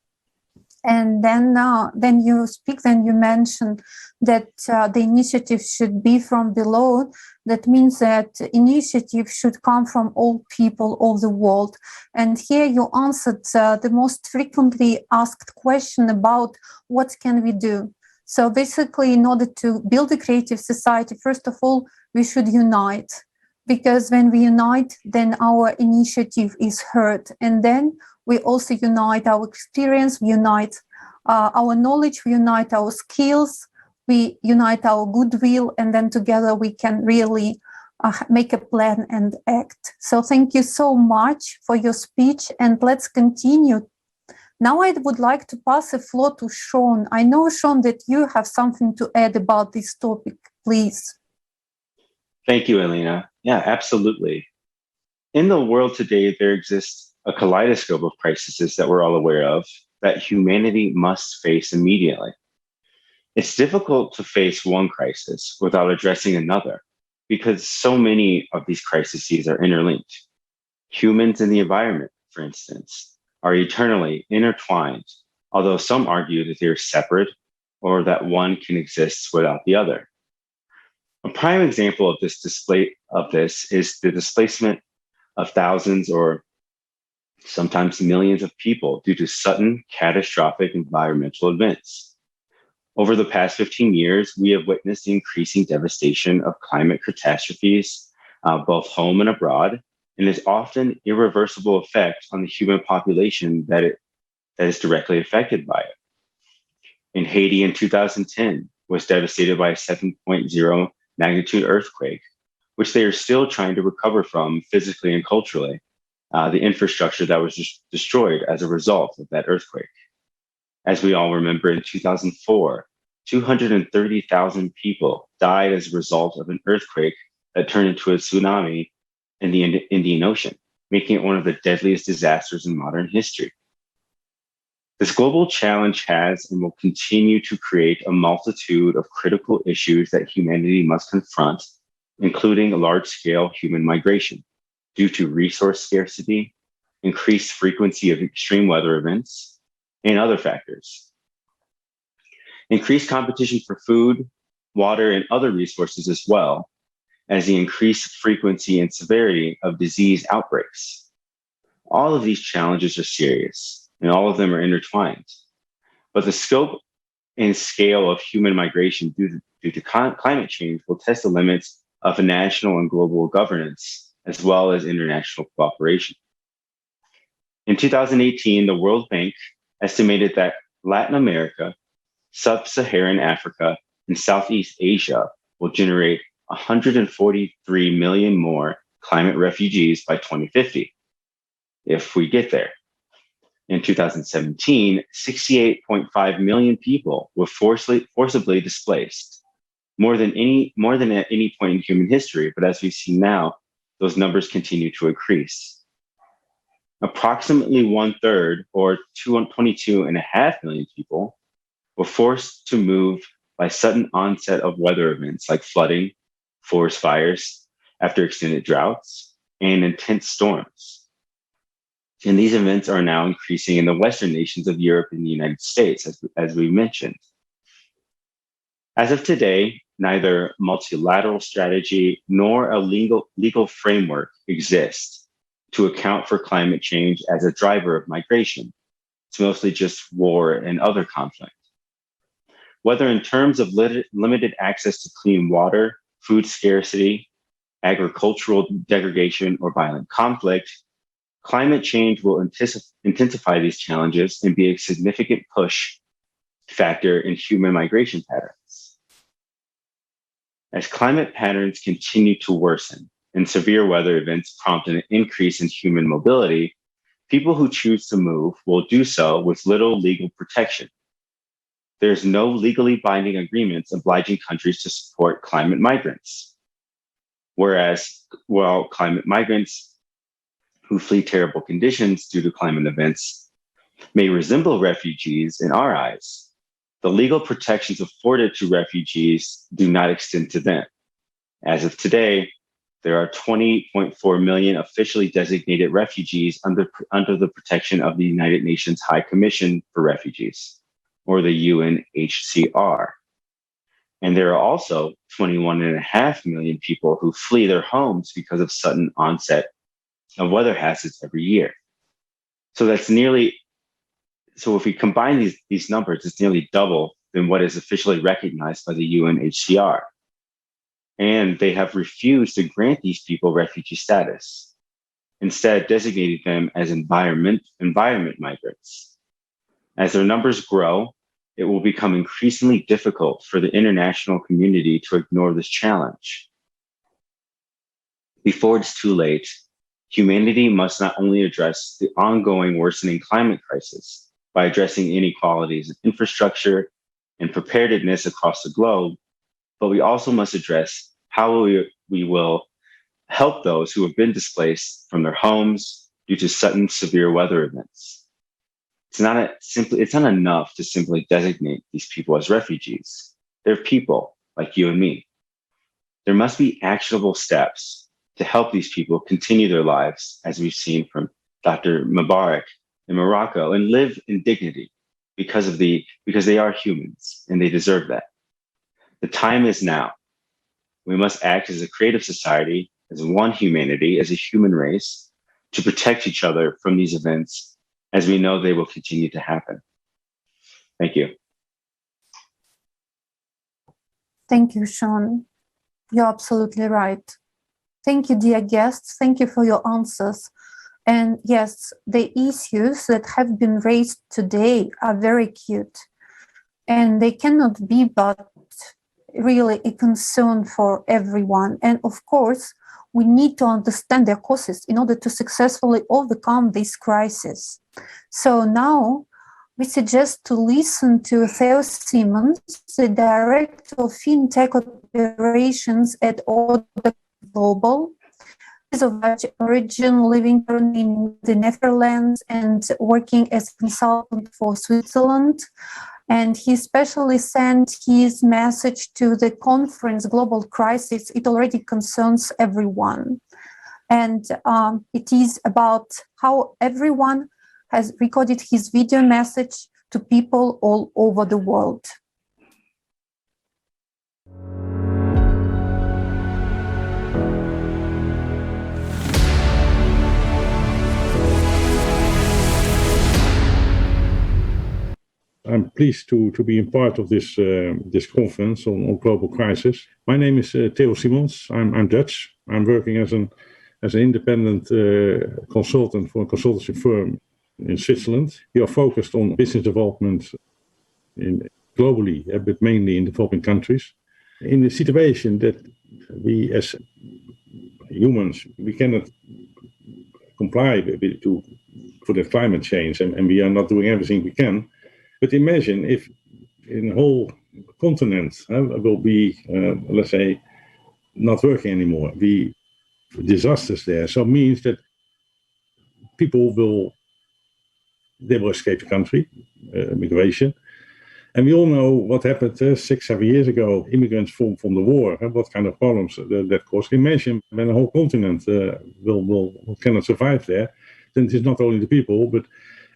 And then you speak, then you mention that the initiative should be from below. That means that initiative should come from all people of the world. And here you answered the most frequently asked question about what can we do. So basically, in order to build a creative society, first of all, we should unite. Because when we unite, then our initiative is heard. And then we also unite our experience, we unite our knowledge, we unite our skills, we unite our goodwill, and then together we can really make a plan and act. So thank you so much for your speech, and let's continue. Now I would like to pass the floor to Sean. I know, Sean, that you have something to add about this topic, please. Thank you, Elena. Yeah, absolutely. In the world today, there exists a kaleidoscope of crises that we're all aware of that humanity must face immediately. It's difficult to face one crisis without addressing another because so many of these crises are interlinked. Humans and the environment, for instance, are eternally intertwined, although some argue that they're separate or that one can exist without the other. A prime example of this is the displacement of thousands or sometimes millions of people due to sudden catastrophic environmental events. Over the past 15 years, we have witnessed the increasing devastation of climate catastrophes, both home and abroad, and its often irreversible effect on the human population that is directly affected by it. In Haiti in 2010, was devastated by a 7.0 magnitude earthquake, which they are still trying to recover from physically and culturally, the infrastructure that was just destroyed as a result of that earthquake. As we all remember, in 2004, 230,000 people died as a result of an earthquake that turned into a tsunami in the Indian Ocean, making it one of the deadliest disasters in modern history. This global challenge has and will continue to create a multitude of critical issues that humanity must confront, including large-scale human migration due to resource scarcity, increased frequency of extreme weather events, and other factors. Increased competition for food, water, and other resources as well as the increased frequency and severity of disease outbreaks. All of these challenges are serious, and all of them are intertwined. But the scope and scale of human migration due to climate change will test the limits of national and global governance, as well as international cooperation. In 2018, the World Bank estimated that Latin America, Sub-Saharan Africa, and Southeast Asia will generate 143 million more climate refugees by 2050, if we get there. In 2017, 68.5 million people were forcibly displaced, more than at any point in human history. But as we see now, those numbers continue to increase. Approximately 1/3, or 22.5 million people, were forced to move by sudden onset of weather events like flooding, forest fires, after extended droughts, and intense storms. And these events are now increasing in the Western nations of Europe and the United States, as we mentioned. As of today, neither multilateral strategy nor a legal framework exists to account for climate change as a driver of migration. It's mostly just war and other conflict. Whether in terms of limited access to clean water, food scarcity, agricultural degradation, or violent conflict, climate change will intensify these challenges and be a significant push factor in human migration patterns. As climate patterns continue to worsen and severe weather events prompt an increase in human mobility, people who choose to move will do so with little legal protection. There's no legally binding agreements obliging countries to support climate migrants. Whereas, while climate migrants who flee terrible conditions due to climate events may resemble refugees in our eyes, the legal protections afforded to refugees do not extend to them. As of today, there are 20.4 million officially designated refugees under the protection of the United Nations High Commission for Refugees, or the UNHCR. And there are also 21.5 million people who flee their homes because of sudden onset of weather hazards every year. So if we combine these numbers, it's nearly double than what is officially recognized by the UNHCR. And they have refused to grant these people refugee status, instead designating them as environment migrants. As their numbers grow, it will become increasingly difficult for the international community to ignore this challenge. Before it's too late, humanity must not only address the ongoing worsening climate crisis by addressing inequalities in infrastructure and preparedness across the globe, but we also must address how we will help those who have been displaced from their homes due to sudden severe weather events. It's not enough to simply designate these people as refugees. They're people like you and me. There must be actionable steps to help these people continue their lives, as we've seen from Dr. Mubarak in Morocco, and live in dignity because they are humans and they deserve that. The time is now. We must act as a creative society, as one humanity, as a human race, to protect each other from these events, as we know they will continue to happen. Thank you. Thank you, Sean. You're absolutely right. Thank you, dear guests. Thank you for your answers. And yes, the issues that have been raised today are very acute, and they cannot be but really a concern for everyone. And of course, we need to understand their causes in order to successfully overcome this crisis. So now we suggest to listen to Theo Simmons, the Director of FinTech Operations at Order Global. He's of origin, living in the Netherlands and working as a consultant for Switzerland. And he especially sent his message to the conference Global Crisis. It already concerns everyone. And it is about how everyone has recorded his video message to people all over the world. I'm pleased to be a part of this conference on global crisis. My name is Theo Simmons. I'm Dutch. I'm working as an independent consultant for a consultancy firm in Switzerland. We are focused on business development globally, but mainly in developing countries. In the situation that we as humans, we cannot comply to for the climate change, and we are not doing everything we can. But imagine if in the whole continent will be, let's say, not working anymore. Disasters there. So it means that people will escape the country, migration. And we all know what happened 6-7 years ago, immigrants from the war, what kind of problems that caused. Imagine when a whole continent cannot survive there, then it is not only the people, but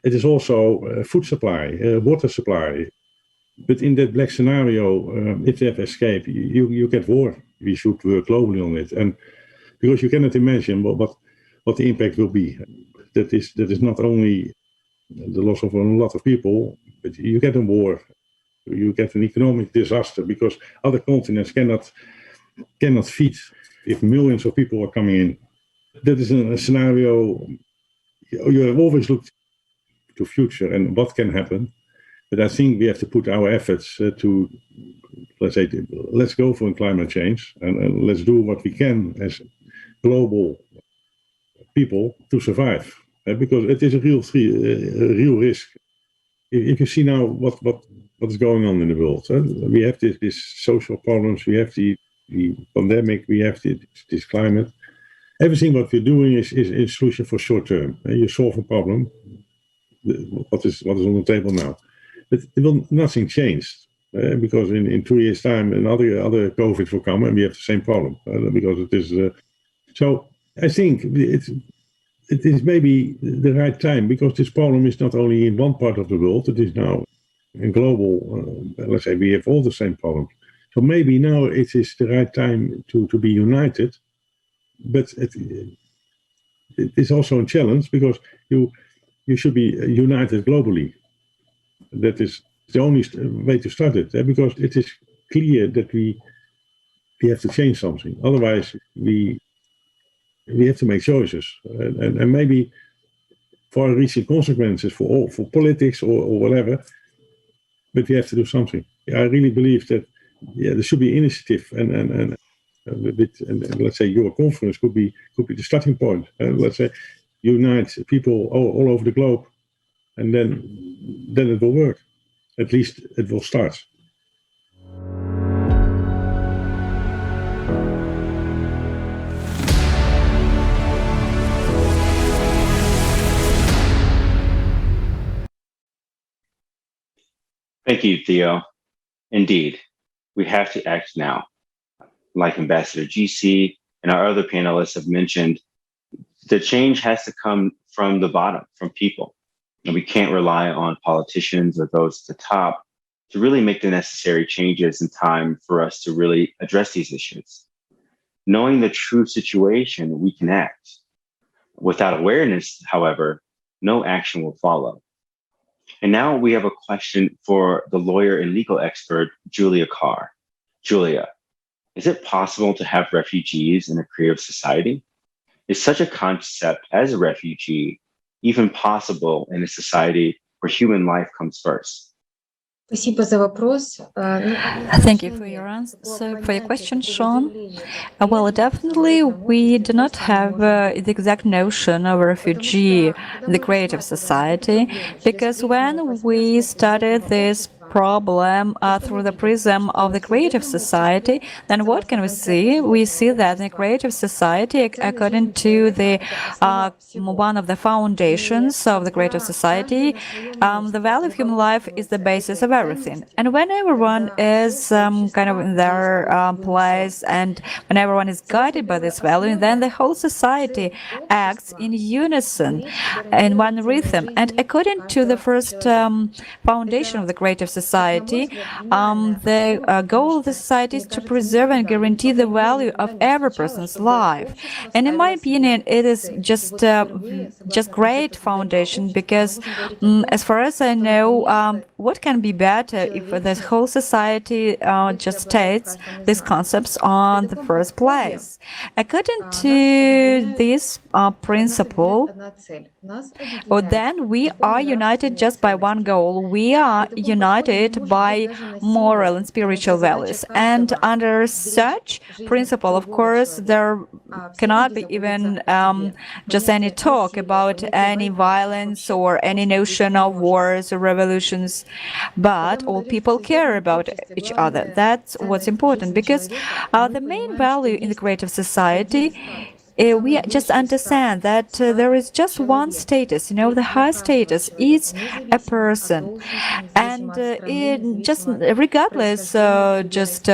it is also food supply, water supply. But in that black scenario, if they have escaped, you get war. We should work globally on it. And because you cannot imagine what the impact will be. That is not only the loss of a lot of people, but you get a war. You get an economic disaster because other continents cannot feed if millions of people are coming in. That is a scenario you have always looked to future and what can happen. But I think we have to put our efforts to, let's go for climate change and let's do what we can as global people to survive. Because it is a real risk. If you see now what is going on in the world, we have this social problems, we have the pandemic, we have this climate. Everything what we're doing is a solution for short term. You solve a problem. What is on the table now? But nothing changed because in 2 years' time another COVID will come and we have the same problem because it is. So I think it is maybe the right time because this problem is not only in one part of the world, it is now in global, let's say we have all the same problems. So maybe now it is the right time to be united, but it is also a challenge because you should be united globally. That is the only way to start it, because it is clear that we have to change something. Otherwise, we have to make choices, and maybe far-reaching consequences for politics or whatever. But we have to do something. I really believe that there should be initiative, and let's say your conference could be the starting point. Let's say unite people all over the globe, and then it will work. At least it will start. Thank you, Theo. Indeed, we have to act now. Like Ambassador GC and our other panelists have mentioned, the change has to come from the bottom, from people. And we can't rely on politicians or those at the top to really make the necessary changes in time for us to really address these issues. Knowing the true situation, we can act. Without awareness, however, no action will follow. And now we have a question for the lawyer and legal expert, Julia Carr. Julia, is it possible to have refugees in a creative society? Is such a concept as a refugee even possible in a society where human life comes first? Спасибо за вопрос. Thank you for your answer. So for your question, Sean. Well, definitely we do not have the exact notion of a refugee in the creative society, because when we studied this problem through the prism of the creative society, then what can we see? We see that in the creative society, according to the one of the foundations of the creative society, the value of human life is the basis of everything. And when everyone is kind of in their place, and when everyone is guided by this value, then the whole society acts in unison, in one rhythm. And according to the first foundation of the creative society, the goal of the society is to preserve and guarantee the value of every person's life. And in my opinion, it is just great foundation, because as far as I know, what can be better if the whole society just states these concepts on the first place? According to this principle, then we are united just by one goal. We are united supported by moral and spiritual values. And under such principle, of course, there cannot be even just any talk about any violence or any notion of wars or revolutions, but all people care about each other. That's what's important, because the main value in the creative society, we just understand that there is just one status, the high status is a person, and it just regardless just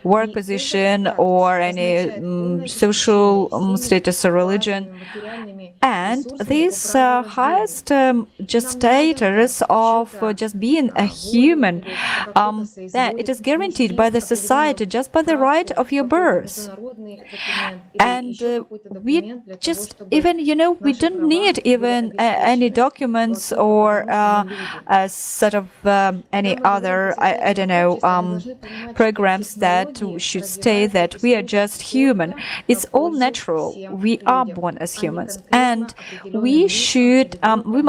work position or any social status or religion. And this highest just status of just being a human, that it is guaranteed by the society just by the right of your birth. And we just even, we don't need even any documents or a sort of any other, I don't know, programs that should state that we are just human. It's all natural. We are born as humans. And we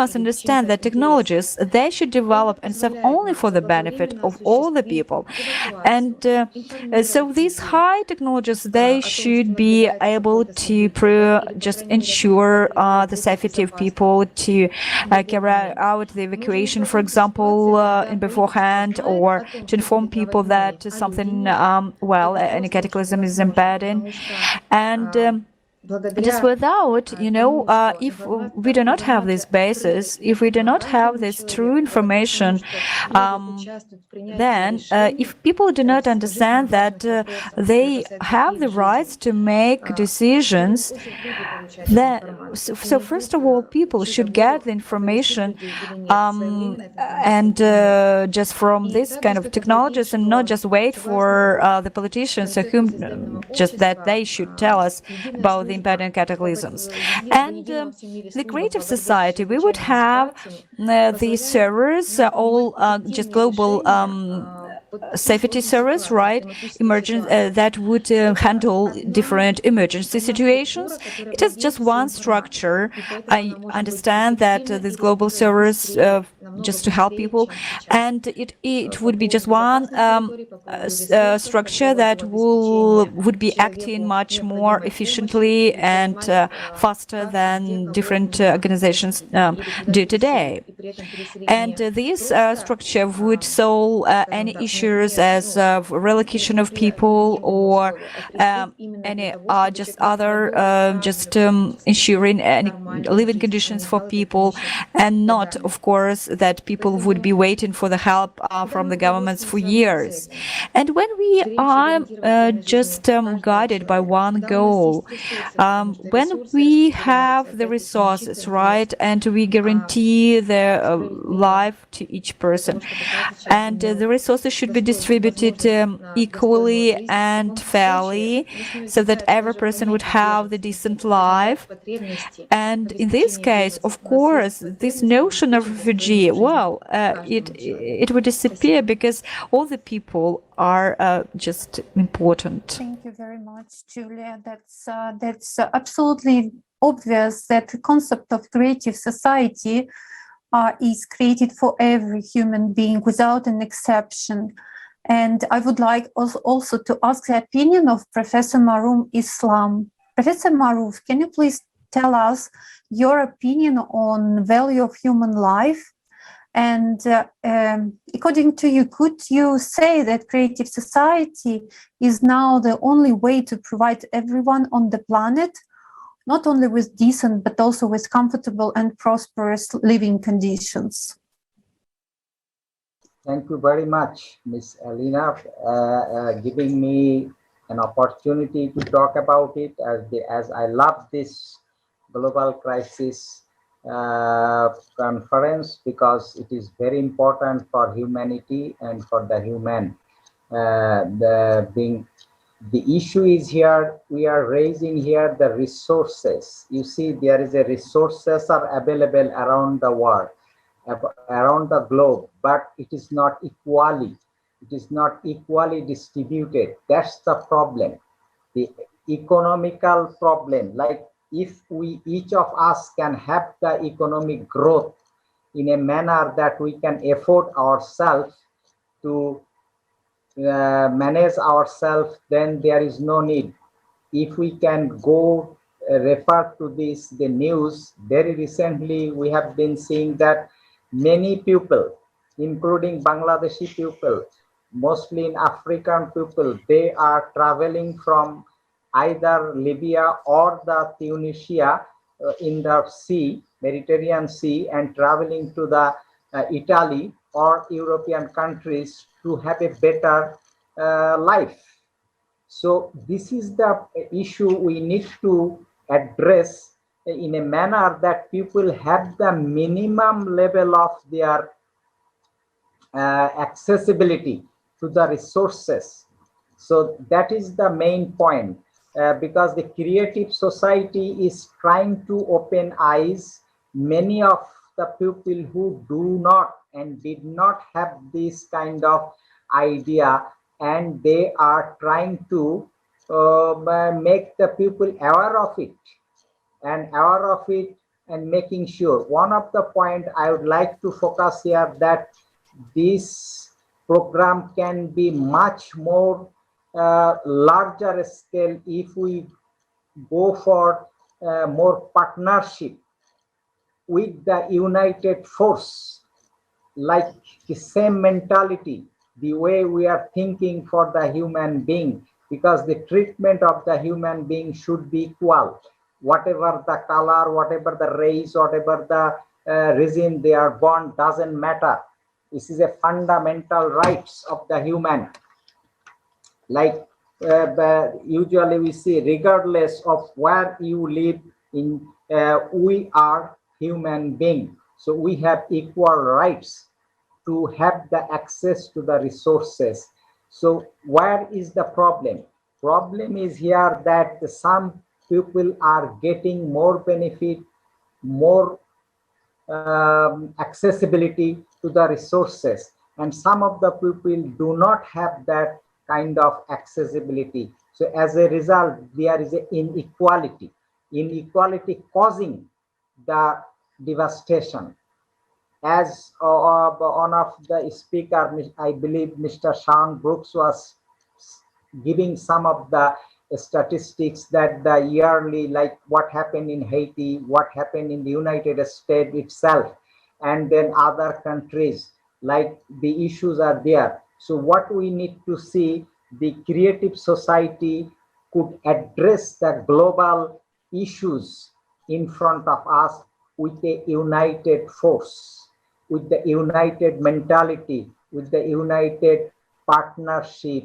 must understand that technologies, they should develop and serve only for the benefit of all the people. And so these high technologies, they should be able to just ensure the safety of people, to carry out the evacuation, for example, in beforehand, or to inform people that something, any cataclysm is impending. And just without, if we do not have this basis, if we do not have this true information, then if people do not understand that they have the rights to make decisions, so first of all, people should get the information and just from this kind of technologies, and not just wait for the politicians whom just that they should tell us about the impending cataclysms. And the creative society, we would have the servers, all just global safety servers, right? That would handle different emergency situations. It is just one structure. I understand that these global servers just to help people, and it would be just one structure that would be acting much more efficiently and faster than different organizations do today. And this structure would solve any issues as relocation of people or any just other ensuring any living conditions for people, and not, of course, that people would be waiting for the help from the governments for years. And when we are just guided by one goal, when we have the resources, right, and we guarantee the life to each person, and the resources should be distributed equally and fairly, so that every person would have the decent life. And in this case, of course, this notion of refugee, it would disappear, because all the people are just important. Thank you very much, Julia. That's absolutely obvious that the concept of creative society is created for every human being without an exception. And I would like also to ask the opinion of Professor Marouf Islam. Professor Marouf, can you please tell us your opinion on value of human life? And according to you, could you say that creative society is now the only way to provide everyone on the planet, not only with decent, but also with comfortable and prosperous living conditions? Thank you very much, Ms. Alina, giving me an opportunity to talk about it, as I love this global crisis conference, because it is very important for humanity and for the human. The issue is here, we are raising here the resources. You see, there is a resources are available around the world, around the globe, but it is not equally distributed. That's the problem, the economical problem. Like, if we, each of us, can have the economic growth in a manner that we can afford ourselves to manage ourselves, then there is no need. If we can go refer to this, the news, very recently we have been seeing that many people, including Bangladeshi people, mostly in African people, they are traveling from either Libya or the Tunisia in the sea, Mediterranean Sea, and traveling to the Italy or European countries to have a better life. So this is the issue we need to address in a manner that people have the minimum level of their accessibility to the resources. So that is the main point, because the creative society is trying to open eyes. Many of the people who do not and did not have this kind of idea, and they are trying to make the people aware of it and making sure. One of the point I would like to focus here, that this program can be much more larger scale if we go for more partnership with the united force, like the same mentality, the way we are thinking for the human being, because the treatment of the human being should be equal. Whatever the color, whatever the race, whatever the reason they are born, doesn't matter. This is a fundamental rights of the human. Like usually we see, regardless of where you live in, we are human being. So we have equal rights to have the access to the resources. So where is the problem? Problem is here that some people are getting more benefit, more accessibility to the resources, and some of the people do not have that kind of accessibility. So as a result, there is an inequality causing the devastation. As one of the speaker, I believe Mr. Sean Brooks, was giving some of the statistics that the yearly, like what happened in Haiti, what happened in the United States itself, and then other countries, like the issues are there. So what we need to see, the creative society could address the global issues in front of us with a united force, with the united mentality, with the united partnership,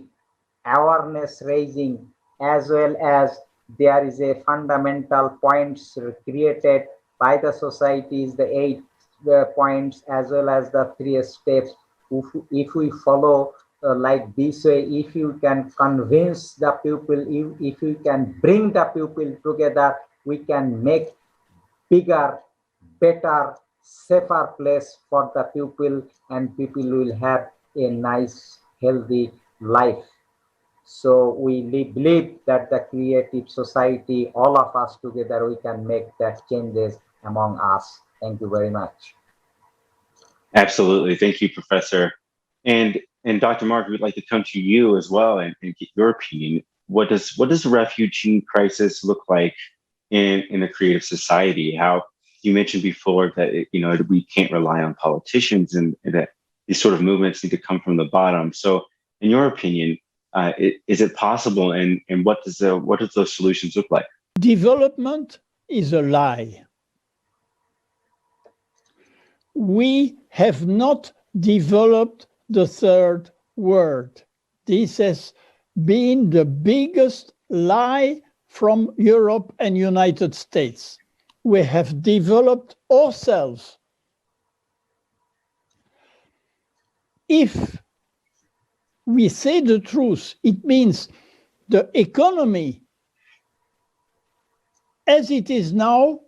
awareness raising, as well as there is a fundamental points created by the societies, the 8 points, as well as the 3 steps. If we follow like this way, if you can convince the people, if you can bring the people together, we can make bigger, better, safer place for the people, and people will have a nice, healthy life. So we believe that the creative society, all of us together, we can make that changes among us. Thank you very much. Absolutely. Thank you, Professor. And Dr. Mark, we'd like to come to you as well and get your opinion. What does the refugee crisis look like in a creative society? How you mentioned before that we can't rely on politicians, and that these sort of movements need to come from the bottom. So, in your opinion, is it possible, and what does those solutions look like? Development is a lie. We have not developed the third world. This has been the biggest lie from Europe and United States. We have developed ourselves. If we say the truth, it means the economy as it is now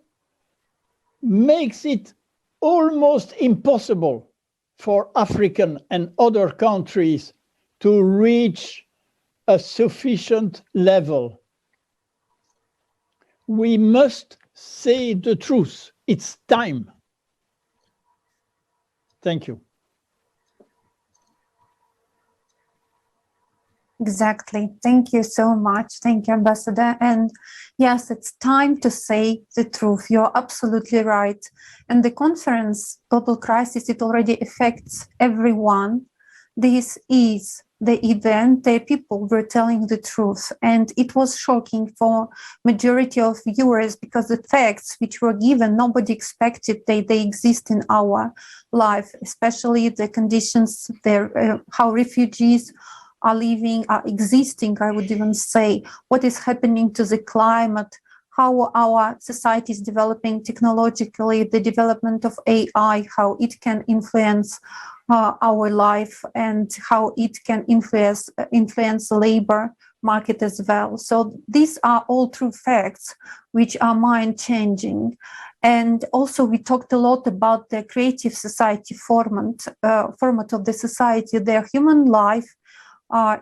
makes it almost impossible for African and other countries to reach a sufficient level. We must say the truth. It's time. Thank you. Exactly. Thank you so much. Thank you, Ambassador. And yes, it's time to say the truth. You're absolutely right. And the conference, Global Crisis, it already affects everyone. This is the event, the people were telling the truth. And it was shocking for majority of viewers because the facts which were given, nobody expected they exist in our life, especially the conditions there, how refugees are living, are existing, I would even say, what is happening to the climate, how our society is developing technologically, the development of AI, how it can influence our life and how it can influence labor market as well. So these are all true facts which are mind-changing. And also we talked a lot about the creative society format of the society. Their human life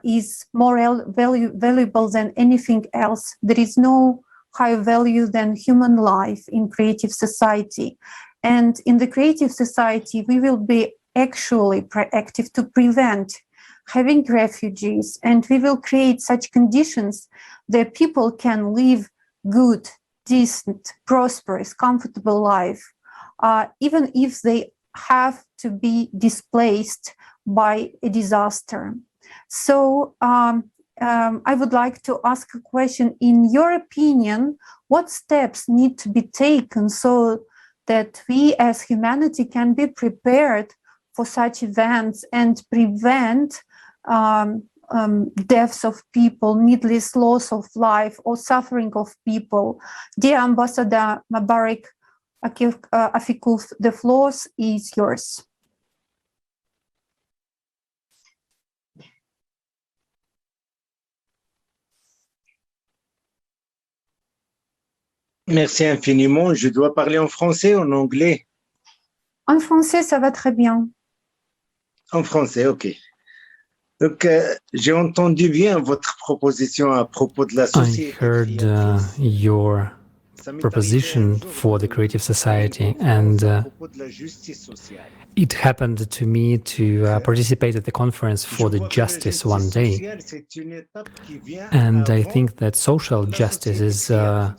is more valuable than anything else. There is no higher value than human life in creative society. And in the creative society, we will be actually proactive to prevent having refugees, and we will create such conditions that people can live good, decent, prosperous, comfortable life, even if they have to be displaced by a disaster. So I would like to ask a question. In your opinion, what steps need to be taken so that we as humanity can be prepared for such events and prevent deaths of people, needless loss of life or suffering of people? Dear Ambassador Mabarik Afikov, the floor is yours. Merci infiniment. Je dois parler en français ou en anglais? En français, ça va très bien. En français, ok. Donc, j'ai entendu bien votre proposition à propos de la société. I heard your proposition for the creative society, and it happened to me to participate at the conference for the justice one day. And I think that social justice is a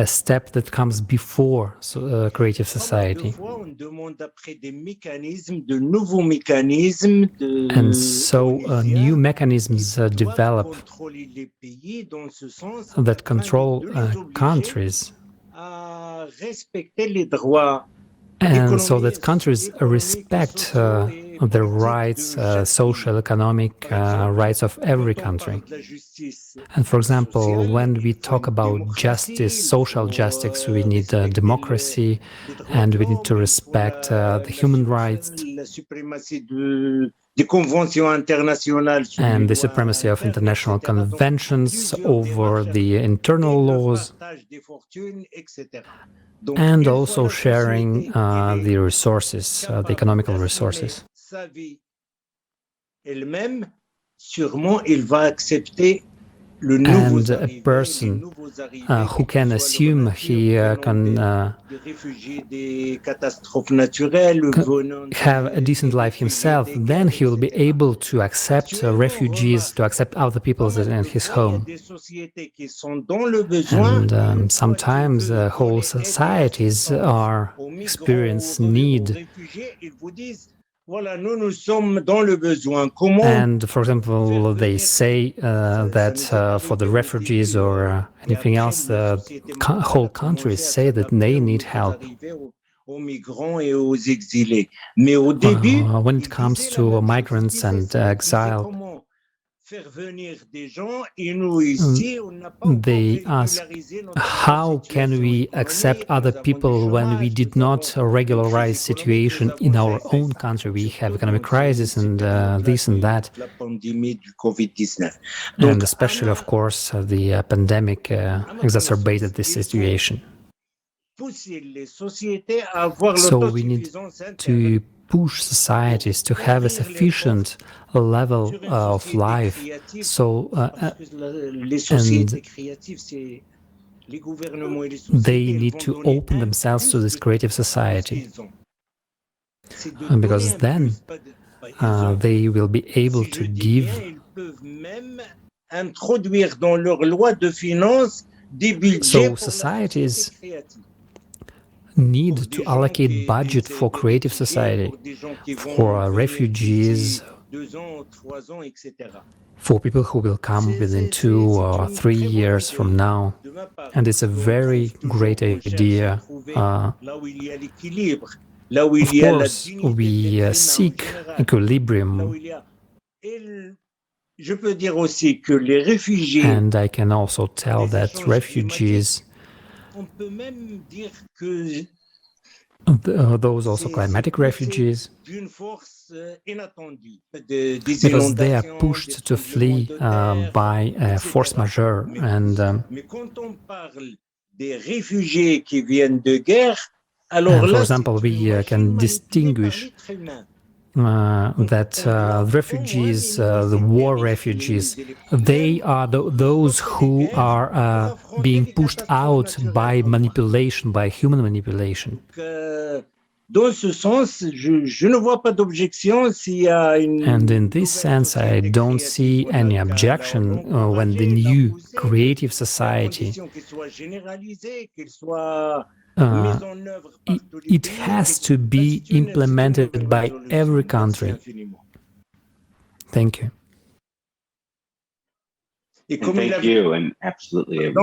step that comes before creative society. And so new mechanisms develop that control countries. And so that countries respect the rights, social, economic rights of every country. And for example, when we talk about justice, social justice, we need democracy, and we need to respect the human rights and the supremacy of international conventions over the internal laws, and also sharing the resources, the economical resources. And a person who can assume he can have a decent life himself, then he will be able to accept refugees, to accept other people in his home. And sometimes whole societies are experience need. And for example, they say that for the refugees or anything else, whole countries say that they need help. When it comes to migrants and exile, they ask, how can we accept other people when we did not regularize situation in our own country? We have economic crisis and this and that. And especially, of course, the pandemic exacerbated this situation. So we need to push societies to have a sufficient level of life. So, and they need to open themselves to this creative society. because then they will be able to give. So societies need to allocate budget for creative society, for refugees, for people who will come within 2 or 3 years from now. And it's a very great idea. Of course, we seek equilibrium. And I can also tell that refugees, those also climatic refugees, because they are pushed to flee by force majeure. And for example, we can distinguish that refugees, the war refugees, they are those who are being pushed out by manipulation, by human manipulation. And in this sense, I don't see any objection when the new creative society it has to be implemented by every country. Thank you. And thank you, and absolutely.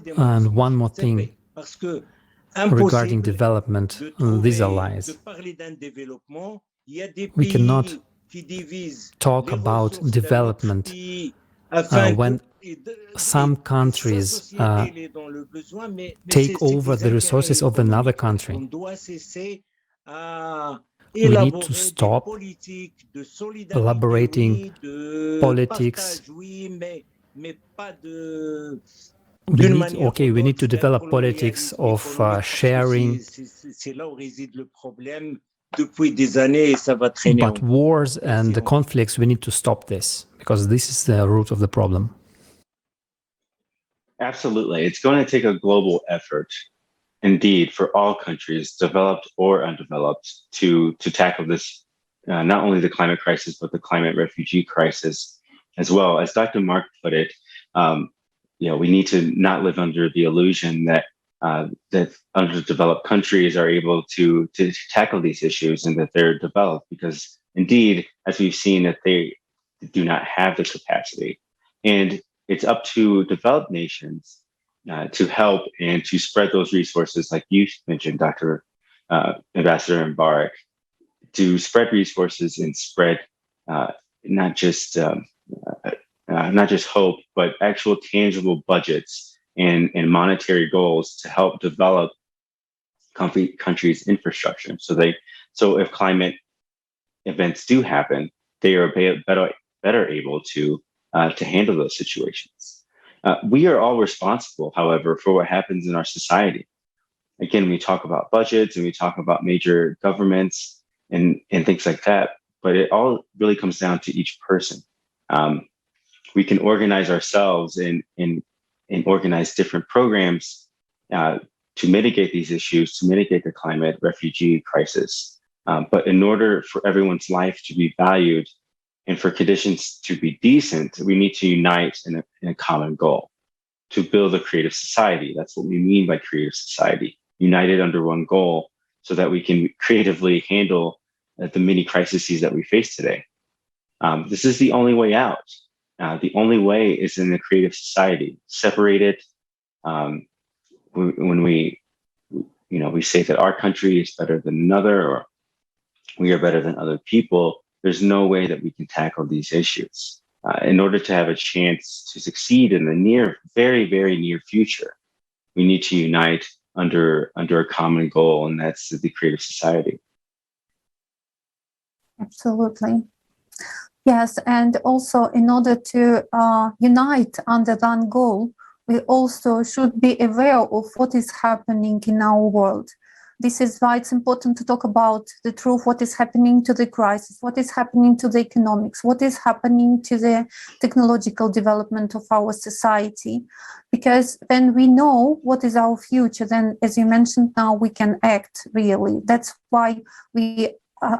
And one more thing regarding development, these are lies. We cannot talk about development when some countries take over the resources of another country. We need to stop elaborating politics. We need to develop politics of sharing. But wars and the conflicts, we need to stop this, because this is the root of the problem. Absolutely. It's going to take a global effort, indeed, for all countries, developed or undeveloped, to tackle this, not only the climate crisis, but the climate refugee crisis as well. As Dr. Mark put it, we need to not live under the illusion that that underdeveloped countries are able to tackle these issues and that they're developed, because indeed, as we've seen, that they do not have the capacity. And it's up to developed nations to help and to spread those resources, like you mentioned, Dr. Ambassador Mbarek, to spread resources and spread not just hope, but actual tangible budgets and monetary goals to help develop countries' infrastructure. So if climate events do happen, they are better able to handle those situations. We are all responsible, however, for what happens in our society. Again, we talk about budgets and we talk about major governments and things like that, but it all really comes down to each person. We can organize ourselves and organize different programs to mitigate these issues, to mitigate the climate refugee crisis. But in order for everyone's life to be valued and for conditions to be decent, we need to unite in a common goal to build a creative society. That's what we mean by creative society, united under one goal so that we can creatively handle the many crises that we face today. This is the only way out. The only way is in the creative society, separated. When we say that our country is better than another, or we are better than other people, there's no way that we can tackle these issues. In order to have a chance to succeed in the very, very near future, we need to unite under a common goal, and that's the creative society. Absolutely. Yes, and also in order to unite under one goal, we also should be aware of what is happening in our world. This is why it's important to talk about the truth, what is happening to the crisis, what is happening to the economics, what is happening to the technological development of our society. Because when we know what is our future, then, as you mentioned now, we can act really. That's why we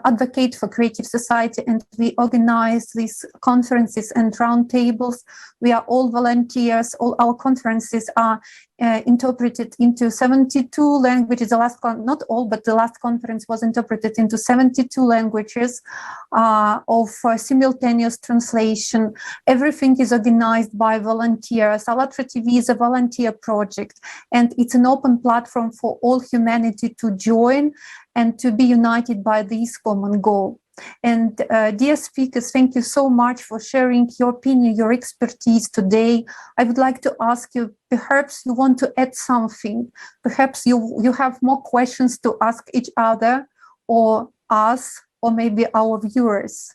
advocate for creative society, and we organize these conferences and roundtables. We are all volunteers. All our conferences are interpreted into 72 languages. The last not all, but the last conference was interpreted into 72 languages of simultaneous translation. Everything is organized by volunteers. ALLATRA TV is a volunteer project, and it's an open platform for all humanity to join and to be united by this common goal. And dear speakers, thank you so much for sharing your opinion, your expertise today. I would like to ask you, perhaps you want to add something. Perhaps you have more questions to ask each other or us, or maybe our viewers.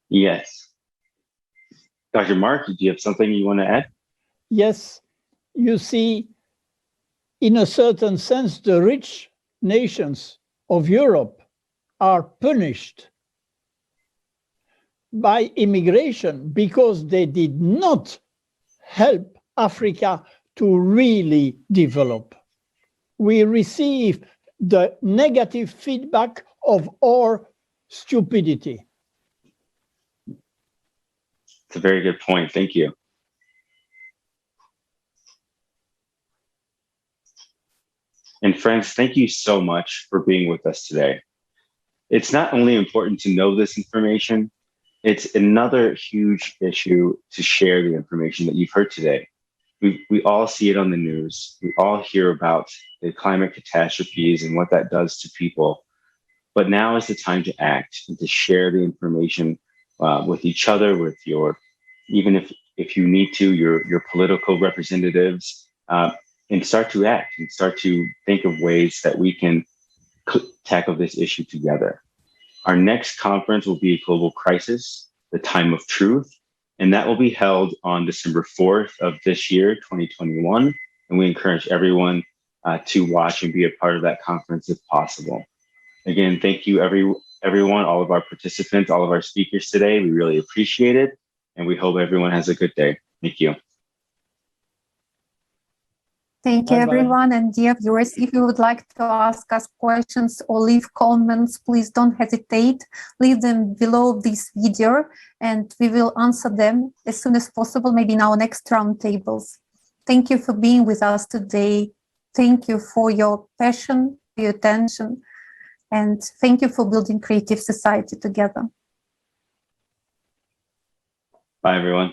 Yes. Dr. Mark, do you have something you want to add? Yes, you see, in a certain sense, the rich nations of Europe are punished by immigration because they did not help Africa to really develop. We receive the negative feedback of our stupidity. It's a very good point. Thank you. And friends, thank you so much for being with us today. It's not only important to know this information, it's another huge issue to share the information that you've heard today. We all see it on the news. We all hear about the climate catastrophes and what that does to people. But now is the time to act and to share the information with each other, with your, even if you need to, your political representatives, and start to act and start to think of ways that we can tackle this issue together. Our next conference will be Global Crisis, the Time of Truth, and that will be held on December 4th of this year, 2021. And we encourage everyone to watch and be a part of that conference if possible. Again, thank you everyone, all of our participants, all of our speakers today. We really appreciate it. And we hope everyone has a good day. Thank you. Thank you, Bye-bye. everyone. And dear viewers, if you would like to ask us questions or leave comments, please don't hesitate. Leave them below this video and we will answer them as soon as possible, maybe in our next roundtables. Thank you for being with us today. Thank you for your passion, your attention, and thank you for building creative society together. Bye, everyone.